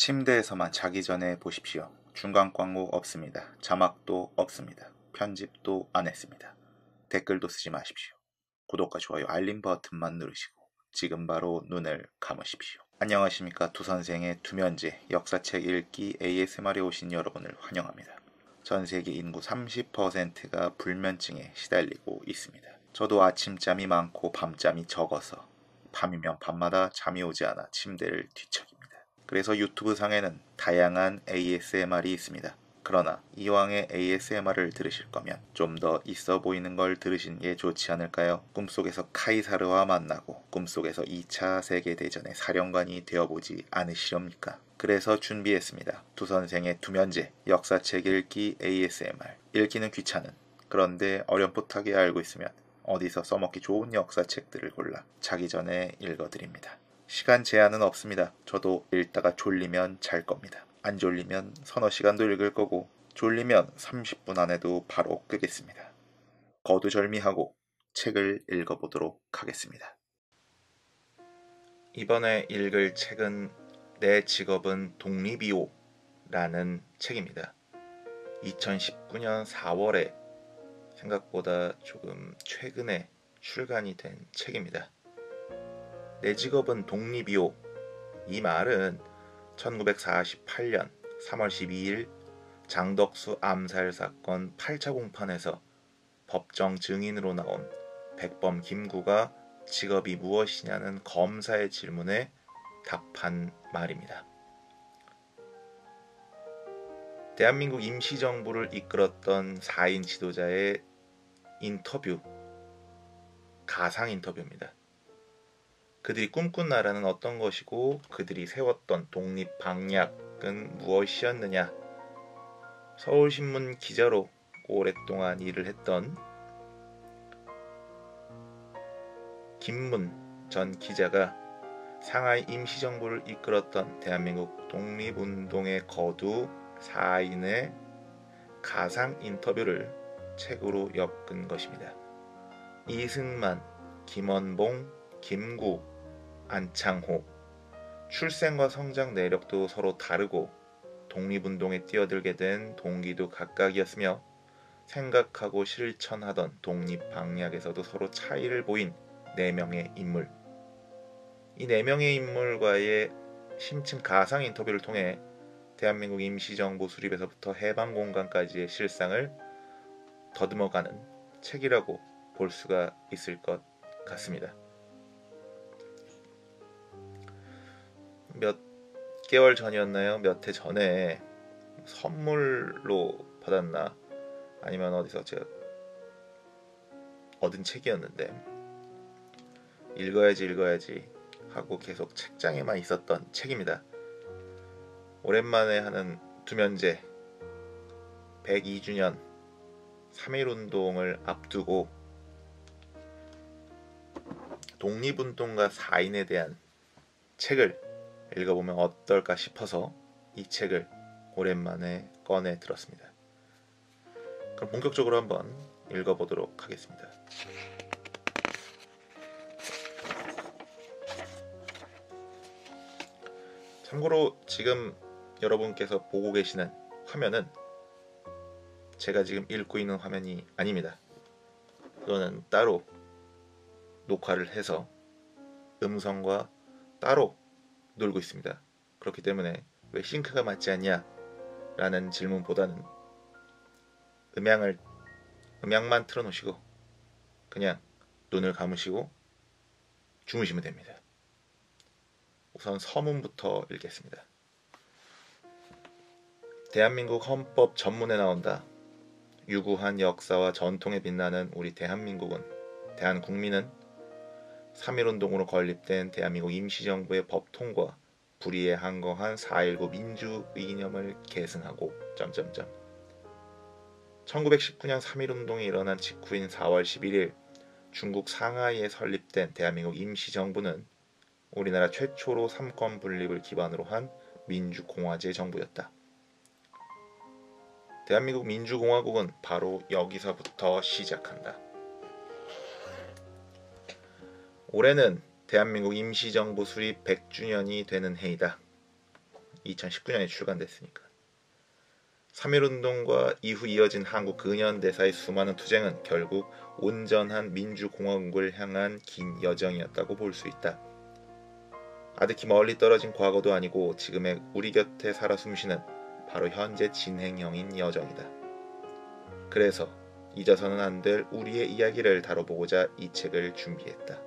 침대에서만 자기 전에 보십시오. 중간 광고 없습니다. 자막도 없습니다. 편집도 안 했습니다. 댓글도 쓰지 마십시오. 구독과 좋아요, 알림 버튼만 누르시고 지금 바로 눈을 감으십시오. 안녕하십니까. 두선생의 두면제 역사책 읽기 ASMR에 오신 여러분을 환영합니다. 전 세계 인구 30%가 불면증에 시달리고 있습니다. 저도 아침잠이 많고 밤잠이 적어서 밤이면 밤마다 잠이 오지 않아 침대를 뒤척입니다. 그래서 유튜브 상에는 다양한 ASMR이 있습니다. 그러나 이왕에 ASMR을 들으실 거면 좀 더 있어 보이는 걸 들으신 게 좋지 않을까요? 꿈속에서 카이사르와 만나고 꿈속에서 2차 세계대전의 사령관이 되어보지 않으시렵니까? 그래서 준비했습니다. 두선생의 두면제 역사책 읽기 ASMR. 읽기는 귀찮은, 그런데 어렴풋하게 알고 있으면 어디서 써먹기 좋은 역사책들을 골라 자기 전에 읽어드립니다. 시간 제한은 없습니다. 저도 읽다가 졸리면 잘 겁니다. 안 졸리면 서너 시간도 읽을 거고 졸리면 30분 안에도 바로 끄겠습니다. 거두절미하고 책을 읽어보도록 하겠습니다. 이번에 읽을 책은 내 직업은 독립이오 라는 책입니다. 2019년 4월에 생각보다 조금 최근에 출간이 된 책입니다. 내 직업은 독립이오. 이 말은 1948년 3월 12일 장덕수 암살 사건 8차 공판에서 법정 증인으로 나온 백범 김구가 직업이 무엇이냐는 검사의 질문에 답한 말입니다. 대한민국 임시정부를 이끌었던 4인 지도자의 인터뷰, 가상 인터뷰입니다. 그들이 꿈꾼 나라는 어떤 것이고 그들이 세웠던 독립 방략은 무엇이었느냐. 서울신문 기자로 오랫동안 일을 했던 김문 전 기자가 상하이 임시정부를 이끌었던 대한민국 독립운동의 거두 4인의 가상 인터뷰를 책으로 엮은 것입니다. 이승만, 김원봉, 김구, 안창호, 출생과 성장 내력도 서로 다르고 독립운동에 뛰어들게 된 동기도 각각이었으며 생각하고 실천하던 독립 방략에서도 서로 차이를 보인 4명의 인물. 이 4명의 인물과의 심층 가상 인터뷰를 통해 대한민국 임시정부 수립에서부터 해방공간까지의 실상을 더듬어가는 책이라고 볼 수가 있을 것 같습니다. 몇 개월 전이었나요? 몇 해 전에 선물로 받았나 아니면 어디서 제가 얻은 책이었는데 읽어야지 하고 계속 책장에만 있었던 책입니다. 오랜만에 하는 두면제 102주년 3.1운동을 앞두고 독립운동가 4인에 대한 책을 읽어보면 어떨까 싶어서 이 책을 오랜만에 꺼내 들었습니다. 그럼 본격적으로 한번 읽어보도록 하겠습니다. 참고로 지금 여러분께서 보고 계시는 화면은 제가 지금 읽고 있는 화면이 아닙니다. 이거는 따로 녹화를 해서 음성과 따로 놀고 있습니다. 그렇기 때문에 왜 싱크가 맞지 않냐 라는 질문보다는 음향만 틀어놓으시고 그냥 눈을 감으시고 주무시면 됩니다. 우선 서문부터 읽겠습니다. 대한민국 헌법 전문에 나온다. 유구한 역사와 전통에 빛나는 우리 대한국민은 3.1운동으로 건립된 대한민국 임시정부의 법 통과, 불의에 항거한 4.19 민주이념을 계승하고 1919년 3.1운동이 일어난 직후인 4월 11일 중국 상하이에 설립된 대한민국 임시정부는 우리나라 최초로 삼권 분립을 기반으로 한 민주공화제 정부였다. 대한민국 민주공화국은 바로 여기서부터 시작한다. 올해는 대한민국 임시정부 수립 100주년이 되는 해이다. 2019년에 출간됐으니까. 3.1운동과 이후 이어진 한국 근현대사의 수많은 투쟁은 결국 온전한 민주공화국을 향한 긴 여정이었다고 볼 수 있다. 아득히 멀리 떨어진 과거도 아니고 지금의 우리 곁에 살아 숨쉬는 바로 현재 진행형인 여정이다. 그래서 잊어서는 안 될 우리의 이야기를 다뤄보고자 이 책을 준비했다.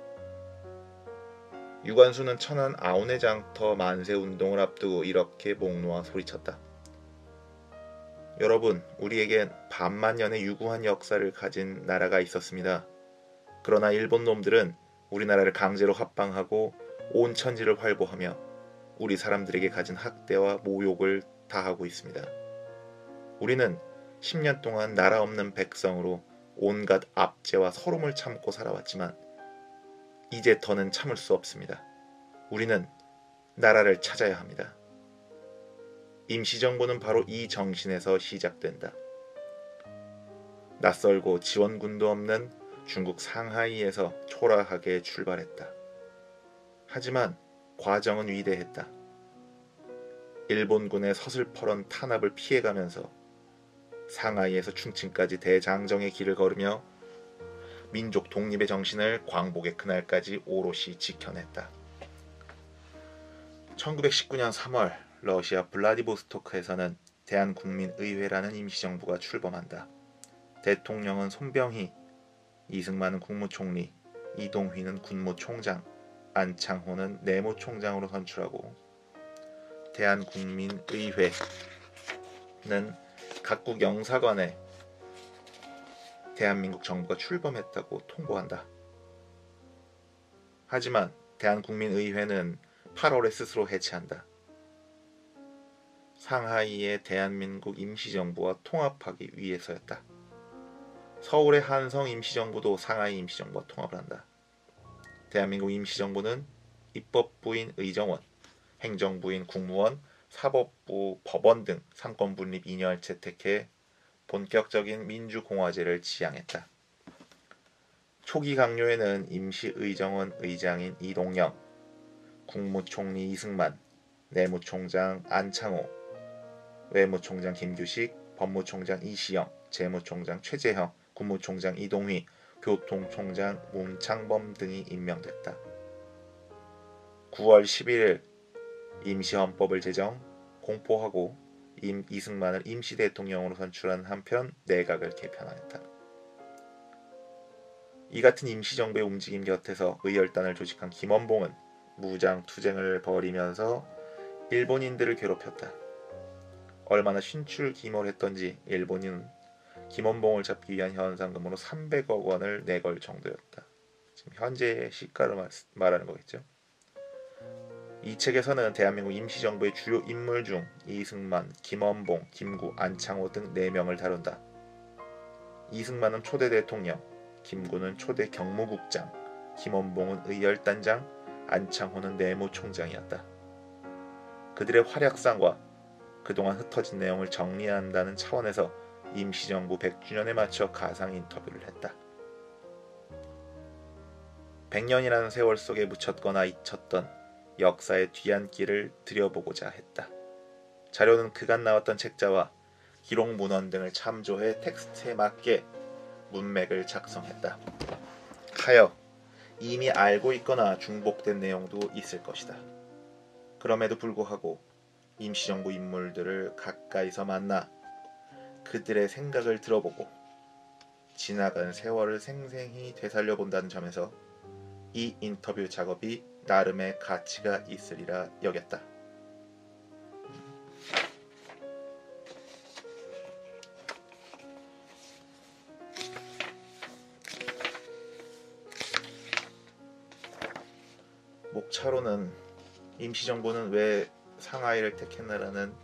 유관순은 천안 아우네 장터 만세운동을 앞두고 이렇게 목 놓아 소리쳤다. 여러분, 우리에겐 반만년의 유구한 역사를 가진 나라가 있었습니다. 그러나 일본 놈들은 우리나라를 강제로 합방하고 온 천지를 활보하며 우리 사람들에게 가진 학대와 모욕을 다하고 있습니다. 우리는 10년 동안 나라 없는 백성으로 온갖 압제와 서름을 참고 살아왔지만 이제 더는 참을 수 없습니다. 우리는 나라를 찾아야 합니다. 임시정부는 바로 이 정신에서 시작된다. 낯설고 지원군도 없는 중국 상하이에서 초라하게 출발했다. 하지만 과정은 위대했다. 일본군의 서슬퍼런 탄압을 피해가면서 상하이에서 충칭까지 대장정의 길을 걸으며 민족 독립의 정신을 광복의 그날까지 오롯이 지켜냈다. 1919년 3월 러시아 블라디보스토크에서는 대한국민의회라는 임시정부가 출범한다. 대통령은 손병희, 이승만은 국무총리, 이동휘는 군무총장, 안창호는 내무총장으로 선출하고 대한국민의회는 각국 영사관에 대한민국 정부가 출범했다고 통보한다. 하지만 대한국민의회는 8월에 스스로 해체한다. 상하이의 대한민국 임시정부와 통합하기 위해서였다. 서울의 한성 임시정부도 상하이 임시정부와 통합을 한다. 대한민국 임시정부는 입법부인 의정원, 행정부인 국무원, 사법부, 법원 등 삼권분립 이념을 채택해 본격적인 민주공화제를 지향했다. 초기 강요에는 임시의정원 의장인 이동영, 국무총리 이승만, 내무총장 안창호, 외무총장 김규식, 법무총장 이시영, 재무총장 최재형, 국무총장 이동휘, 교통총장 문창범 등이 임명됐다. 9월 11일 임시헌법을 제정, 공포하고 이승만을 임시대통령으로 선출한 한편 내각을 개편하였다. 이 같은 임시정부의 움직임 곁에서 의열단을 조직한 김원봉은 무장 투쟁을 벌이면서 일본인들을 괴롭혔다. 얼마나 신출기몰했던지 일본인은 김원봉을 잡기 위한 현상금으로 300억 원을 내걸 정도였다. 지금 현재의 시가를 말하는 거겠죠. 이 책에서는 대한민국 임시정부의 주요 인물 중 이승만, 김원봉, 김구, 안창호 등 4명을 다룬다. 이승만은 초대 대통령, 김구는 초대 경무국장, 김원봉은 의열단장, 안창호는 내무총장이었다. 그들의 활약상과 그동안 흩어진 내용을 정리한다는 차원에서 임시정부 100주년에 맞춰 가상 인터뷰를 했다. 100년이라는 세월 속에 묻혔거나 잊혔던 역사의 뒤안길을 들여보고자 했다. 자료는 그간 나왔던 책자와 기록 문헌 등을 참조해 텍스트에 맞게 문맥을 작성했다. 하여 이미 알고 있거나 중복된 내용도 있을 것이다. 그럼에도 불구하고 임시정부 인물들을 가까이서 만나 그들의 생각을 들어보고 지나간 세월을 생생히 되살려본다는 점에서 이 인터뷰 작업이 나름의 가치가 있으리라 여겼다. 목차로는 임시정부는 왜 상하이를 택했나라는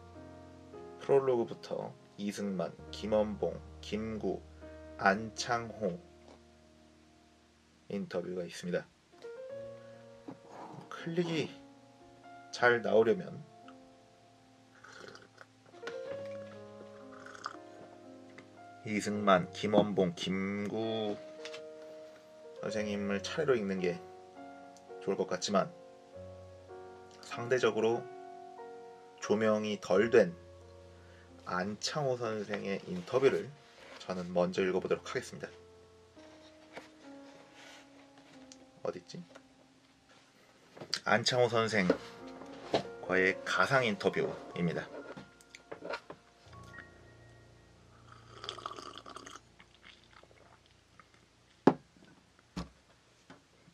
프롤로그부터 이승만, 김원봉, 김구, 안창호 인터뷰가 있습니다. 클릭이 잘 나오려면 이승만, 김원봉, 김구 선생님을 차례로 읽는 게 좋을 것 같지만 상대적으로 조명이 덜 된 안창호 선생의 인터뷰를 저는 먼저 읽어보도록 하겠습니다. 어딨지? 안창호 선생과의 가상 인터뷰입니다.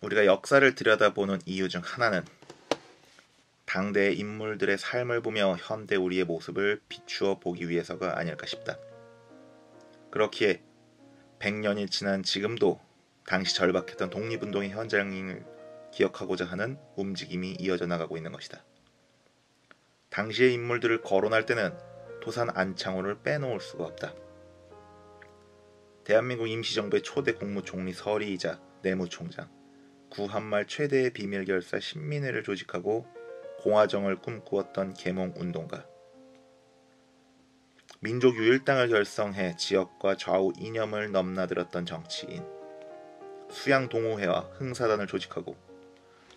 우리가 역사를 들여다보는 이유 중 하나는 당대의 인물들의 삶을 보며 현대 우리의 모습을 비추어 보기 위해서가 아닐까 싶다. 그렇기에 100년이 지난 지금도 당시 절박했던 독립운동의 현장을 기억하고자 하는 움직임이 이어져 나가고 있는 것이다. 당시의 인물들을 거론할 때는 도산 안창호를 빼놓을 수가 없다. 대한민국 임시정부의 초대 국무총리 서리이자 내무총장, 구한말 최대의 비밀결사 신민회를 조직하고 공화정을 꿈꾸었던 계몽운동가, 민족유일당을 결성해 지역과 좌우 이념을 넘나들었던 정치인, 수양동호회와 흥사단을 조직하고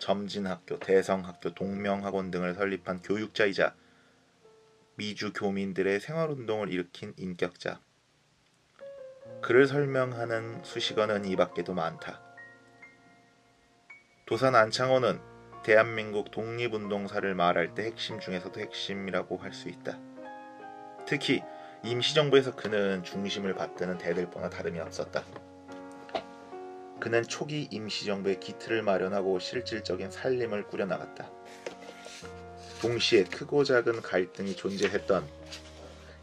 점진학교, 대성학교, 동명학원 등을 설립한 교육자이자 미주 교민들의 생활운동을 일으킨 인격자. 그를 설명하는 수식어는 이 밖에도 많다. 도산 안창호는 대한민국 독립운동사를 말할 때 핵심 중에서도 핵심이라고 할 수 있다. 특히 임시정부에서 그는 중심을 받드는 대들보나 다름이 없었다. 그는 초기 임시정부의 기틀을 마련하고 실질적인 살림을 꾸려나갔다. 동시에 크고 작은 갈등이 존재했던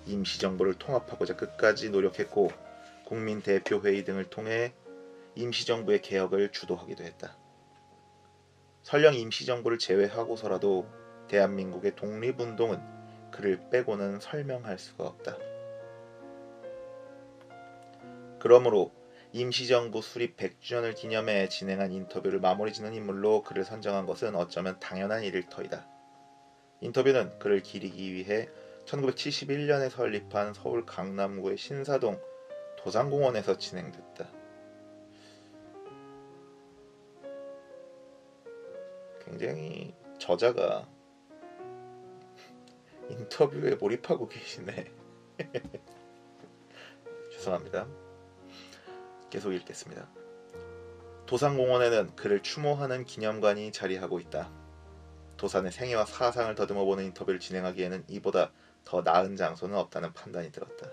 임시정부를 통합하고자 끝까지 노력했고 국민대표회의 등을 통해 임시정부의 개혁을 주도하기도 했다. 설령 임시정부를 제외하고서라도 대한민국의 독립운동은 그를 빼고는 설명할 수가 없다. 그러므로 임시정부 수립 100주년을 기념해 진행한 인터뷰를 마무리 짓는 인물로 그를 선정한 것은 어쩌면 당연한 일일 터이다. 인터뷰는 그를 기리기 위해 1971년에 설립한 서울 강남구의 신사동 도산공원에서 진행됐다. 굉장히 저자가 인터뷰에 몰입하고 계시네. 죄송합니다. 계속 읽겠습니다. 도산공원에는 그를 추모하는 기념관이 자리하고 있다. 도산의 생애와 사상을 더듬어보는 인터뷰를 진행하기에는 이보다 더 나은 장소는 없다는 판단이 들었다.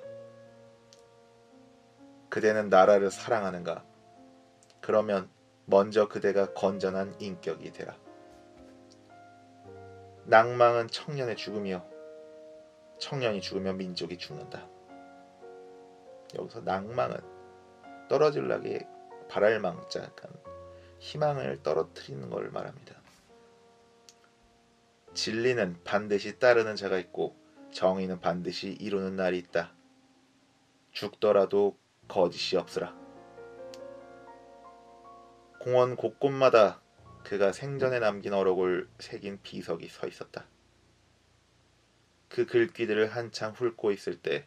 그대는 나라를 사랑하는가? 그러면 먼저 그대가 건전한 인격이 되라. 낭망은 청년의 죽음이요. 청년이 죽으면 민족이 죽는다. 여기서 낭망은 떨어질락에 바랄 망자, 약간 희망을 떨어뜨리는 걸 말합니다. 진리는 반드시 따르는 자가 있고 정의는 반드시 이루는 날이 있다. 죽더라도 거짓이 없으라. 공원 곳곳마다 그가 생전에 남긴 어록을 새긴 비석이 서 있었다. 그 글귀들을 한창 훑고 있을 때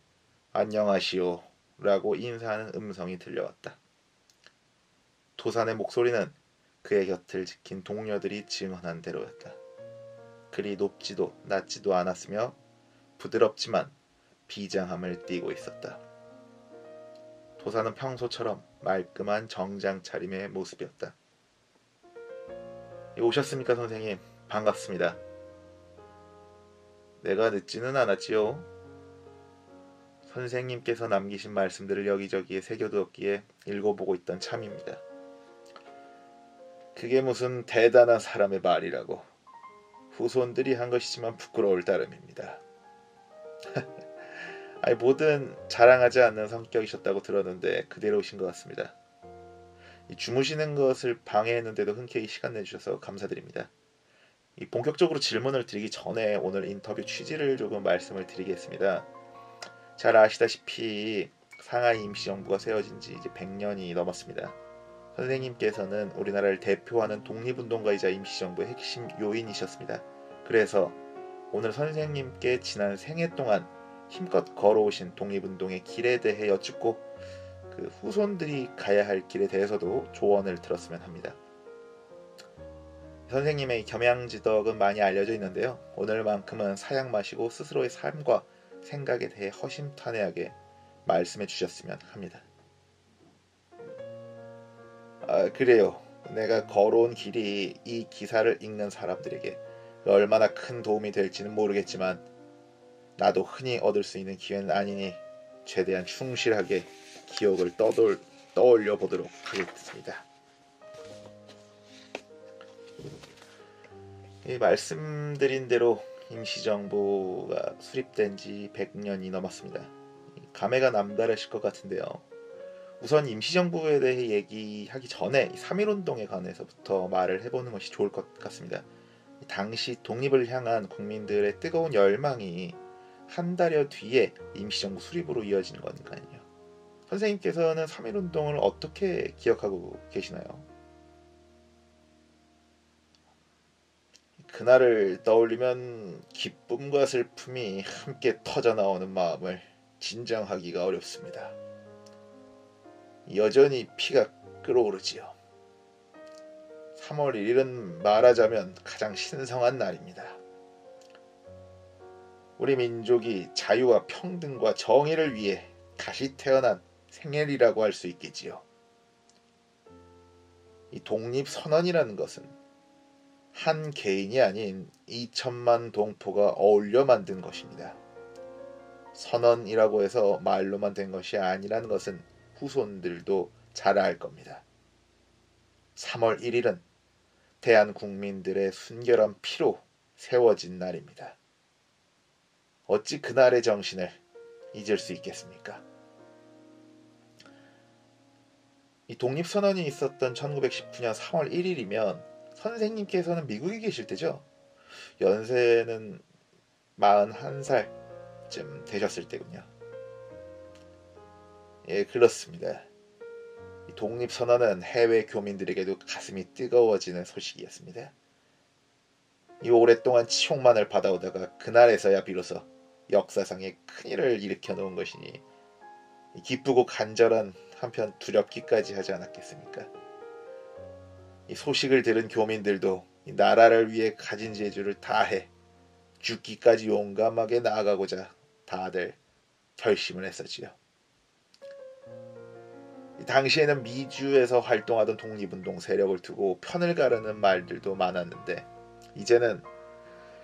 안녕하시오 라고 인사하는 음성이 들려왔다. 도산의 목소리는 그의 곁을 지킨 동료들이 증언한 대로였다. 그리 높지도 낮지도 않았으며 부드럽지만 비장함을 띠고 있었다. 도산은 평소처럼 말끔한 정장 차림의 모습이었다. 오셨습니까, 선생님? 반갑습니다. 내가 늦지는 않았지요. 선생님께서 남기신 말씀들을 여기저기에 새겨두었기에 읽어보고 있던 참입니다. 그게 무슨 대단한 사람의 말이라고. 후손들이 한 것이지만 부끄러울 따름입니다. 아니, 뭐든 자랑하지 않는 성격이셨다고 들었는데 그대로우신 것 같습니다. 주무시는 것을 방해했는데도 흔쾌히 시간 내주셔서 감사드립니다. 본격적으로 질문을 드리기 전에 오늘 인터뷰 취지를 조금 말씀을 드리겠습니다. 잘 아시다시피 상하이 임시정부가 세워진 지 이제 100년이 넘었습니다. 선생님께서는 우리나라를 대표하는 독립운동가이자 임시정부의 핵심 요인이셨습니다. 그래서 오늘 선생님께 지난 생애 동안 힘껏 걸어오신 독립운동의 길에 대해 여쭙고 그 후손들이 가야 할 길에 대해서도 조언을 들었으면 합니다. 선생님의 겸양지덕은 많이 알려져 있는데요. 오늘만큼은 사양 마시고 스스로의 삶과 생각에 대해 허심탄회하게 말씀해 주셨으면 합니다. 그래요. 내가 걸어온 길이 이 기사를 읽는 사람들에게 얼마나 큰 도움이 될지는 모르겠지만 나도 흔히 얻을 수 있는 기회는 아니니 최대한 충실하게 기억을 떠올려 보도록 하겠습니다. 말씀드린 대로 임시정부가 수립된 지 100년이 넘었습니다. 감회가 남다르실 것 같은데요. 우선 임시정부에 대해 얘기하기 전에 3.1운동에 관해서부터 말을 해보는 것이 좋을 것 같습니다. 당시 독립을 향한 국민들의 뜨거운 열망이 한 달여 뒤에 임시정부 수립으로 이어진 거니까요. 선생님께서는 3.1운동을 어떻게 기억하고 계시나요? 그날을 떠올리면 기쁨과 슬픔이 함께 터져나오는 마음을 진정하기가 어렵습니다. 여전히 피가 끓어오르지요. 3월 1일은 말하자면 가장 신성한 날입니다. 우리 민족이 자유와 평등과 정의를 위해 다시 태어난 생일이라고 할 수 있겠지요. 이 독립선언이라는 것은 한 개인이 아닌 2천만 동포가 어울려 만든 것입니다. 선언이라고 해서 말로만 된 것이 아니라는 것은 후손들도 잘 알 겁니다. 3월 1일은 대한국민들의 순결한 피로 세워진 날입니다. 어찌 그날의 정신을 잊을 수 있겠습니까? 이 독립선언이 있었던 1919년 3월 1일이면 선생님께서는 미국에 계실 때죠. 연세는 41살쯤 되셨을 때군요. 예, 그렇습니다. 이 독립선언은 해외 교민들에게도 가슴이 뜨거워지는 소식이었습니다. 이 오랫동안 치욕만을 받아오다가 그날에서야 비로소 역사상의 큰일을 일으켜 놓은 것이니 기쁘고 간절한 한편 두렵기까지 하지 않았겠습니까? 이 소식을 들은 교민들도 이 나라를 위해 가진 재주를 다해 죽기까지 용감하게 나아가고자 다들 결심을 했었지요. 당시에는 미주에서 활동하던 독립운동 세력을 두고 편을 가르는 말들도 많았는데 이제는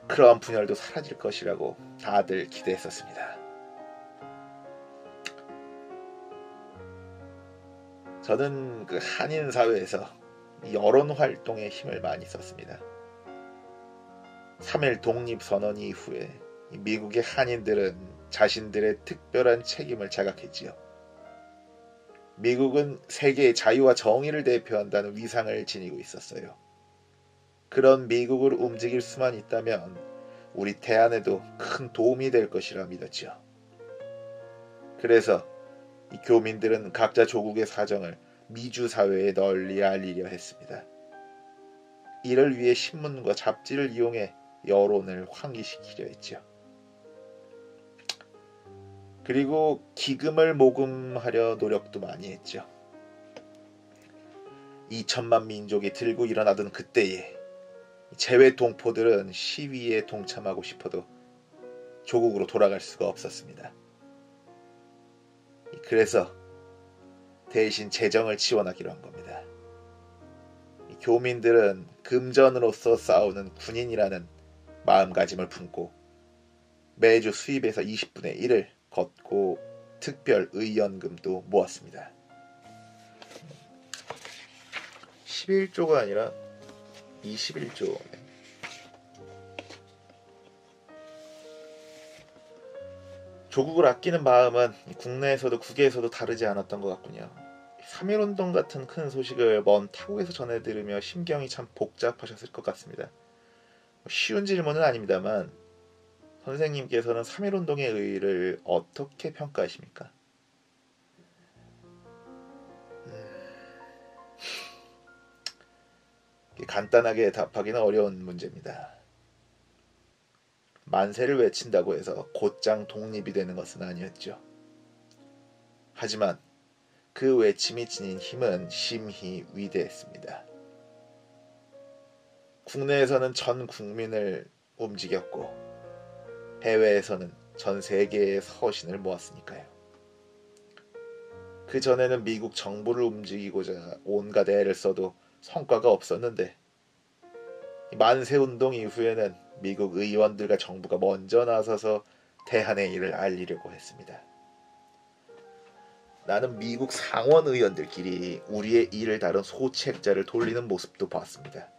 그러한 분열도 사라질 것이라고 다들 기대했었습니다. 저는 그 한인 사회에서 여론 활동에 힘을 많이 썼습니다. 3.1 독립선언 이후에 미국의 한인들은 자신들의 특별한 책임을 자각했지요. 미국은 세계의 자유와 정의를 대표한다는 위상을 지니고 있었어요. 그런 미국을 움직일 수만 있다면 우리 대안에도 큰 도움이 될 것이라 믿었죠. 그래서 이 교민들은 각자 조국의 사정을 미주 사회에 널리 알리려 했습니다. 이를 위해 신문과 잡지를 이용해 여론을 환기시키려 했죠. 그리고 기금을 모금하려 노력도 많이 했죠. 2천만 민족이 들고 일어나던 그때에 재외 동포들은 시위에 동참하고 싶어도 조국으로 돌아갈 수가 없었습니다. 그래서 대신 재정을 지원하기로 한 겁니다. 교민들은 금전으로서 싸우는 군인이라는 마음가짐을 품고 매주 수입에서 20분의 1을 걷고 특별 의연금도 모았습니다. 11조가 아니라 21조. 조국을 아끼는 마음은 국내에서도 국외에서도 다르지 않았던 것 같군요. 3.1운동 같은 큰 소식을 먼 타국에서 전해 들으며 심경이 참 복잡하셨을 것 같습니다. 쉬운 질문은 아닙니다만 선생님께서는 3.1운동의 의의를 어떻게 평가하십니까? 간단하게 답하기는 어려운 문제입니다. 만세를 외친다고 해서 곧장 독립이 되는 것은 아니었죠. 하지만 그 외침이 지닌 힘은 심히 위대했습니다. 국내에서는 전 국민을 움직였고 해외에서는 전 세계의 서신을 모았으니까요. 그 전에는 미국 정부를 움직이고자 온갖 애를 써도 성과가 없었는데 만세운동 이후에는 미국 의원들과 정부가 먼저 나서서 대한의 일을 알리려고 했습니다. 나는 미국 상원 의원들끼리 우리의 일을 다룬 소책자를 돌리는 모습도 봤습니다.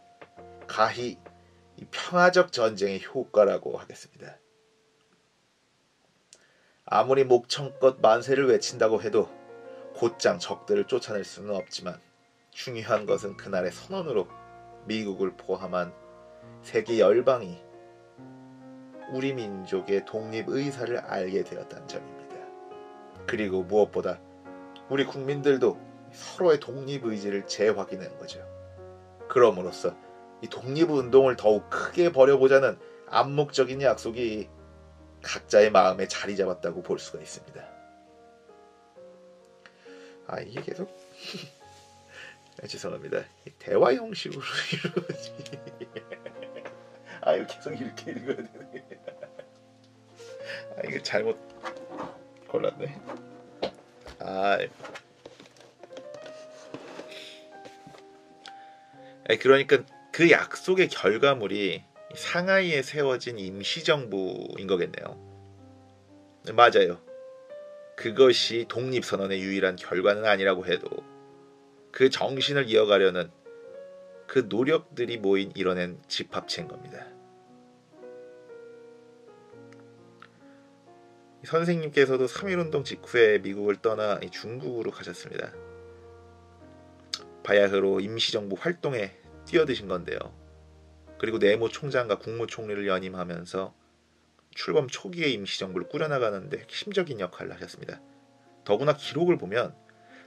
가히 이 평화적 전쟁의 효과라고 하겠습니다. 아무리 목청껏 만세를 외친다고 해도 곧장 적들을 쫓아낼 수는 없지만 중요한 것은 그날의 선언으로 미국을 포함한 세계 열방이 우리 민족의 독립의사를 알게 되었다는 점입니다. 그리고 무엇보다 우리 국민들도 서로의 독립의지를 재확인한 거죠. 그럼으로써 이 독립운동을 더욱 크게 벌여보자는 암묵적인 약속이 각자의 마음에 자리 잡았다고 볼 수가 있습니다. 이게 계속 죄송합니다. 대화 형식으로 이루어지. 이거 계속 이렇게 읽어야 되네. 이거 잘못 골랐네. 그러니까 그 약속의 결과물이 상하이에 세워진 임시정부인 거겠네요. 맞아요. 그것이 독립선언의 유일한 결과는 아니라고 해도 그 정신을 이어가려는 그 노력들이 모인 이뤄낸 집합체인 겁니다. 선생님께서도 3.1운동 직후에 미국을 떠나 중국으로 가셨습니다. 바야흐로 임시정부 활동에 뛰어드신 건데요. 그리고 내무총장과 국무총리를 연임하면서 출범 초기에 임시정부를 꾸려나가는 데 핵심적인 역할을 하셨습니다. 더구나 기록을 보면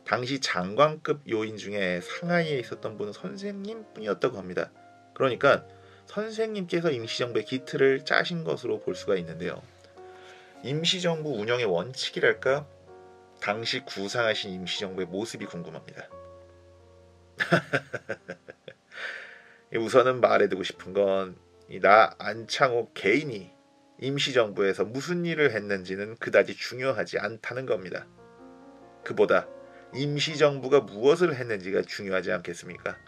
당시 장관급 요인 중에 상하이에 있었던 분은 선생님뿐이었다고 합니다. 그러니까 선생님께서 임시정부의 기틀을 짜신 것으로 볼 수가 있는데요. 임시정부 운영의 원칙이랄까? 당시 구상하신 임시정부의 모습이 궁금합니다. 우선은 말해두고 싶은 건 나 안창호 개인이 임시정부에서 무슨 일을 했는지는 그다지 중요하지 않다는 겁니다. 그보다 임시정부가 무엇을 했는지가 중요하지 않겠습니까?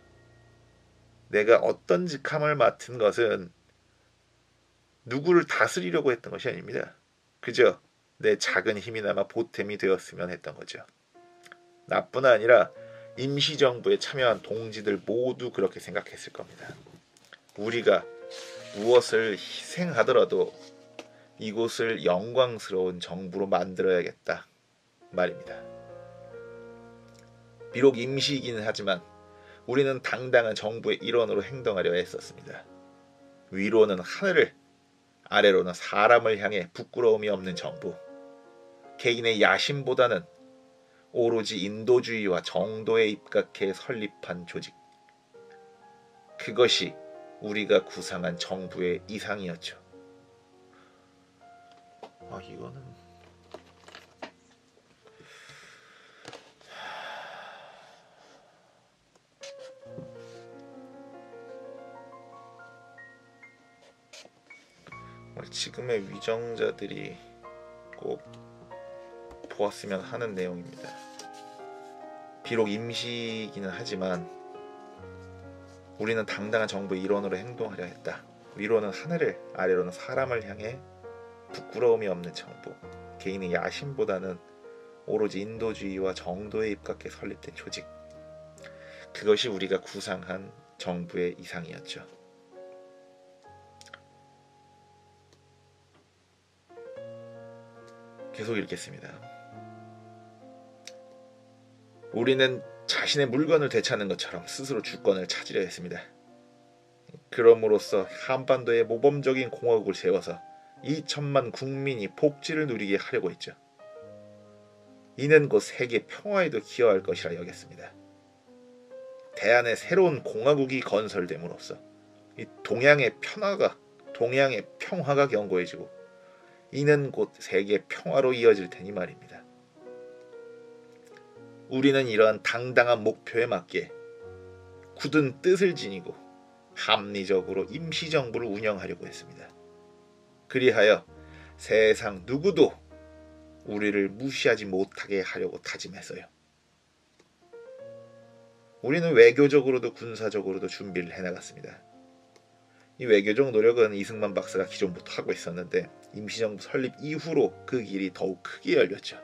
내가 어떤 직함을 맡은 것은 누구를 다스리려고 했던 것이 아닙니다. 그저 내 작은 힘이나마 보탬이 되었으면 했던 거죠. 나뿐 아니라 임시정부에 참여한 동지들 모두 그렇게 생각했을 겁니다. 우리가 무엇을 희생하더라도 이곳을 영광스러운 정부로 만들어야겠다 말입니다. 비록 임시이기는 하지만 우리는 당당한 정부의 일원으로 행동하려 했었습니다. 위로는 하늘을, 아래로는 사람을 향해 부끄러움이 없는 정부. 개인의 야심보다는 오로지 인도주의와 정도에 입각해 설립한 조직. 그것이 우리가 구상한 정부의 이상이었죠. 이거는 지금의 위정자들이 꼭 보았으면 하는 내용입니다. 비록 임시이기는 하지만 우리는 당당한 정부의 일원으로 행동하려 했다. 위로는 하늘을, 아래로는 사람을 향해 부끄러움이 없는 정부. 개인의 야심보다는 오로지 인도주의와 정도에 입각해 설립된 조직. 그것이 우리가 구상한 정부의 이상이었죠. 계속 읽겠습니다. 우리는 자신의 물건을 되찾는 것처럼 스스로 주권을 찾으려 했습니다. 그럼으로써 한반도에 모범적인 공화국을 세워서 2천만 국민이 복지를 누리게 하려고 했죠. 이는 곧 세계 평화에도 기여할 것이라 여겼습니다. 대한의 새로운 공화국이 건설됨으로써 이 동양의 평화가 견고해지고 이는 곧 세계 평화로 이어질 테니 말입니다. 우리는 이러한 당당한 목표에 맞게 굳은 뜻을 지니고 합리적으로 임시정부를 운영하려고 했습니다. 그리하여 세상 누구도 우리를 무시하지 못하게 하려고 다짐했어요. 우리는 외교적으로도 군사적으로도 준비를 해나갔습니다. 이 외교적 노력은 이승만 박사가 기존부터 하고 있었는데 임시정부 설립 이후로 그 길이 더욱 크게 열렸죠.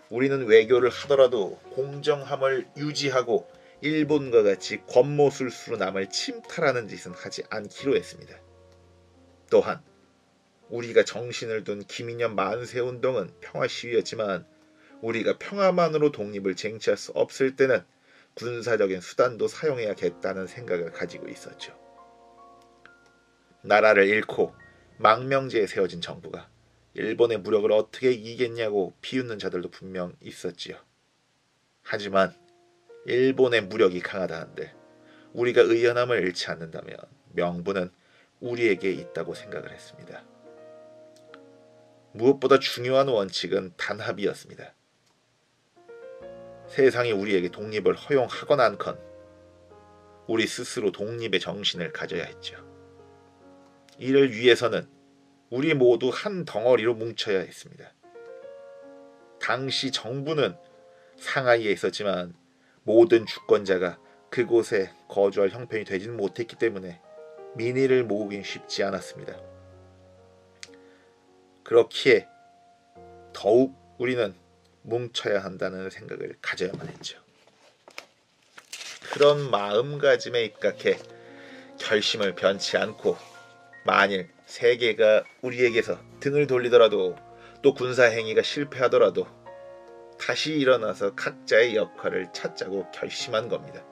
우리는 외교를 하더라도 공정함을 유지하고 일본과 같이 권모술수로 남을 침탈하는 짓은 하지 않기로 했습니다. 또한 우리가 정신을 둔 김인현 만세운동은 평화시위였지만 우리가 평화만으로 독립을 쟁취할 수 없을 때는 군사적인 수단도 사용해야겠다는 생각을 가지고 있었죠. 나라를 잃고 망명지에 세워진 정부가 일본의 무력을 어떻게 이기겠냐고 비웃는 자들도 분명 있었지요. 하지만 일본의 무력이 강하다는데 우리가 의연함을 잃지 않는다면 명분은 우리에게 있다고 생각을 했습니다. 무엇보다 중요한 원칙은 단합이었습니다. 세상이 우리에게 독립을 허용하거나 않건 우리 스스로 독립의 정신을 가져야 했죠. 이를 위해서는 우리 모두 한 덩어리로 뭉쳐야 했습니다. 당시 정부는 상하이에 있었지만 모든 주권자가 그곳에 거주할 형편이 되지는 못했기 때문에 민의를 모으긴 쉽지 않았습니다. 그렇기에 더욱 우리는 뭉쳐야 한다는 생각을 가져야만 했죠. 그런 마음가짐에 입각해 결심을 변치 않고 만일 세계가 우리에게서 등을 돌리더라도 또 군사행위가 실패하더라도 다시 일어나서 각자의 역할을 찾자고 결심한 겁니다.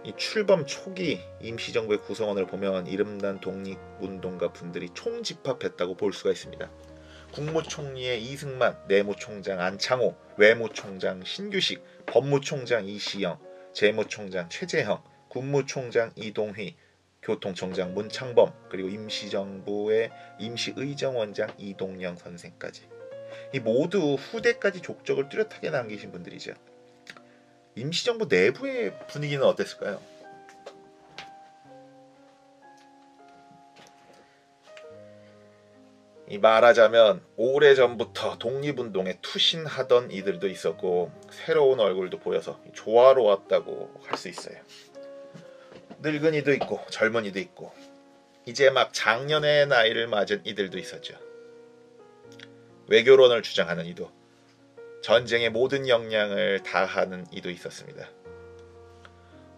이 출범 초기 임시정부의 구성원을 보면 이름난 독립운동가 분들이 총집합했다고 볼 수가 있습니다. 국무총리의 이승만, 내무총장 안창호, 외무총장 신규식, 법무총장 이시영, 재무총장 최재형, 국무총장 이동휘, 교통청장 문창범, 그리고 임시정부의 임시의정원장 이동영 선생까지 이 모두 후대까지 족적을 뚜렷하게 남기신 분들이죠. 임시정부 내부의 분위기는 어땠을까요? 이 말하자면 오래전부터 독립운동에 투신하던 이들도 있었고 새로운 얼굴도 보여서 조화로웠다고 할 수 있어요. 늙은이도 있고 젊은이도 있고 이제 막 장년의 나이를 맞은 이들도 있었죠. 외교론을 주장하는 이도, 전쟁의 모든 역량을 다하는 이도 있었습니다.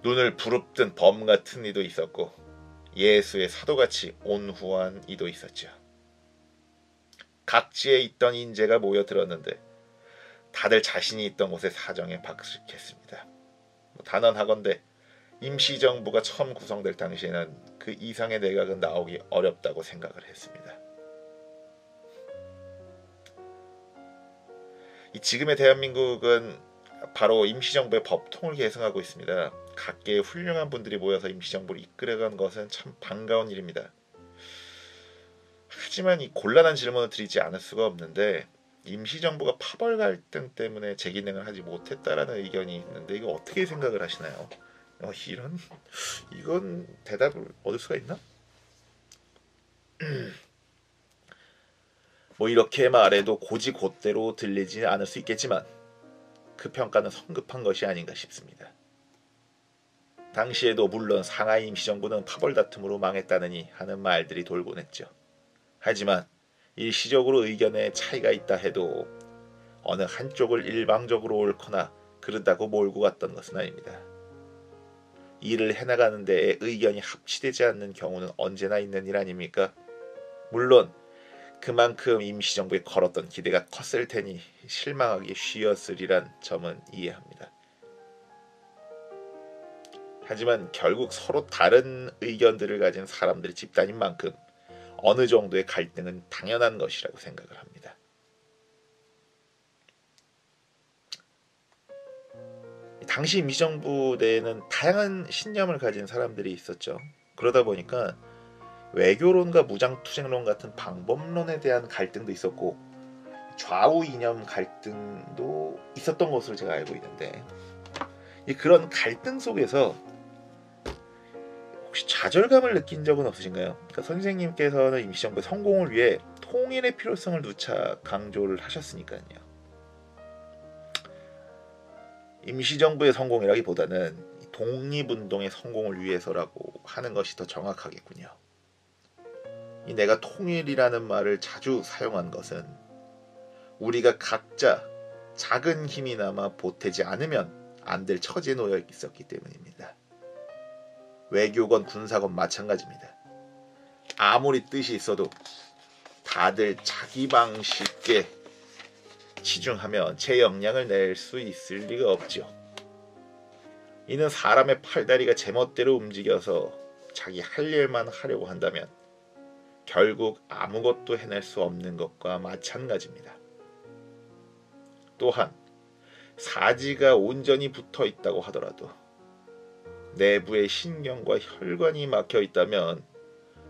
눈을 부릅뜬 범 같은 이도 있었고 예수의 사도같이 온후한 이도 있었죠. 각지에 있던 인재가 모여들었는데 다들 자신이 있던 곳의 사정에 박식했습니다. 단언하건대 임시정부가 처음 구성될 당시에는 그 이상의 내각은 나오기 어렵다고 생각을 했습니다. 이 지금의 대한민국은 바로 임시정부의 법통을 계승하고 있습니다. 각계의 훌륭한 분들이 모여서 임시정부를 이끌어간 것은 참 반가운 일입니다. 하지만 이 곤란한 질문을 드리지 않을 수가 없는데 임시정부가 파벌 갈등 때문에 재기능을 하지 못했다라는 의견이 있는데 이거 어떻게 생각을 하시나요? 이건 대답을 얻을 수가 있나? 뭐 이렇게 말해도 고지곧대로 들리지 않을 수 있겠지만 그 평가는 성급한 것이 아닌가 싶습니다. 당시에도 물론 상하이 임시정부는 파벌 다툼으로 망했다느니 하는 말들이 돌곤 했죠. 하지만 일시적으로 의견에 차이가 있다 해도 어느 한쪽을 일방적으로 옳거나 그르다고 몰고 갔던 것은 아닙니다. 일을 해나가는 데에 의견이 합치되지 않는 경우는 언제나 있는 일 아닙니까? 물론 그만큼 임시정부에 걸었던 기대가 컸을 테니 실망하기 쉬웠으리란 점은 이해합니다. 하지만 결국 서로 다른 의견들을 가진 사람들의 집단인 만큼 어느 정도의 갈등은 당연한 것이라고 생각을 합니다. 당시 임시정부 내에는 다양한 신념을 가진 사람들이 있었죠. 그러다 보니까 외교론과 무장투쟁론 같은 방법론에 대한 갈등도 있었고 좌우 이념 갈등도 있었던 것으로 제가 알고 있는데, 그런 갈등 속에서 혹시 좌절감을 느낀 적은 없으신가요? 그러니까 선생님께서는 임시정부의 성공을 위해 통일의 필요성을 누차 강조를 하셨으니까요. 임시정부의 성공이라기보다는 독립운동의 성공을 위해서라고 하는 것이 더 정확하겠군요. 내가 통일이라는 말을 자주 사용한 것은 우리가 각자 작은 힘이나마 보태지 않으면 안 될 처지에 놓여 있었기 때문입니다. 외교건 군사건 마찬가지입니다. 아무리 뜻이 있어도 다들 자기 방식에 치중하면 제 역량을 낼 수 있을 리가 없지요. 이는 사람의 팔다리가 제멋대로 움직여서 자기 할 일만 하려고 한다면 결국 아무것도 해낼 수 없는 것과 마찬가지입니다. 또한 사지가 온전히 붙어 있다고 하더라도 내부에 신경과 혈관이 막혀 있다면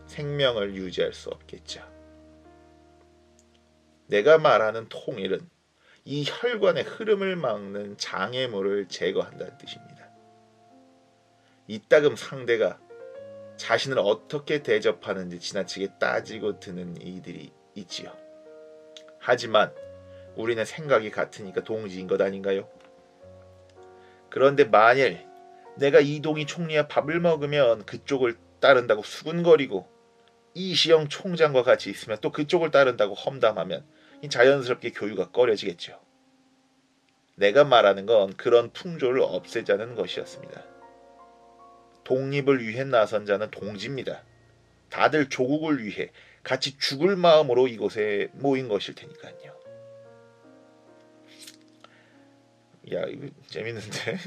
생명을 유지할 수 없겠죠. 내가 말하는 통일은 이 혈관의 흐름을 막는 장애물을 제거한다는 뜻입니다. 이따금 상대가 자신을 어떻게 대접하는지 지나치게 따지고 드는 이들이 있지요. 하지만 우리는 생각이 같으니까 동지인 것 아닌가요? 그런데 만일 내가 이동희 총리와 밥을 먹으면 그쪽을 따른다고 수군거리고 이시영 총장과 같이 있으면 또 그쪽을 따른다고 험담하면 자연스럽게 교류가 꺼려지겠죠. 내가 말하는 건 그런 풍조를 없애자는 것이었습니다. 독립을 위해 나선 자는 동지입니다. 다들 조국을 위해 같이 죽을 마음으로 이곳에 모인 것일 테니까요. 야, 이거 재밌는데?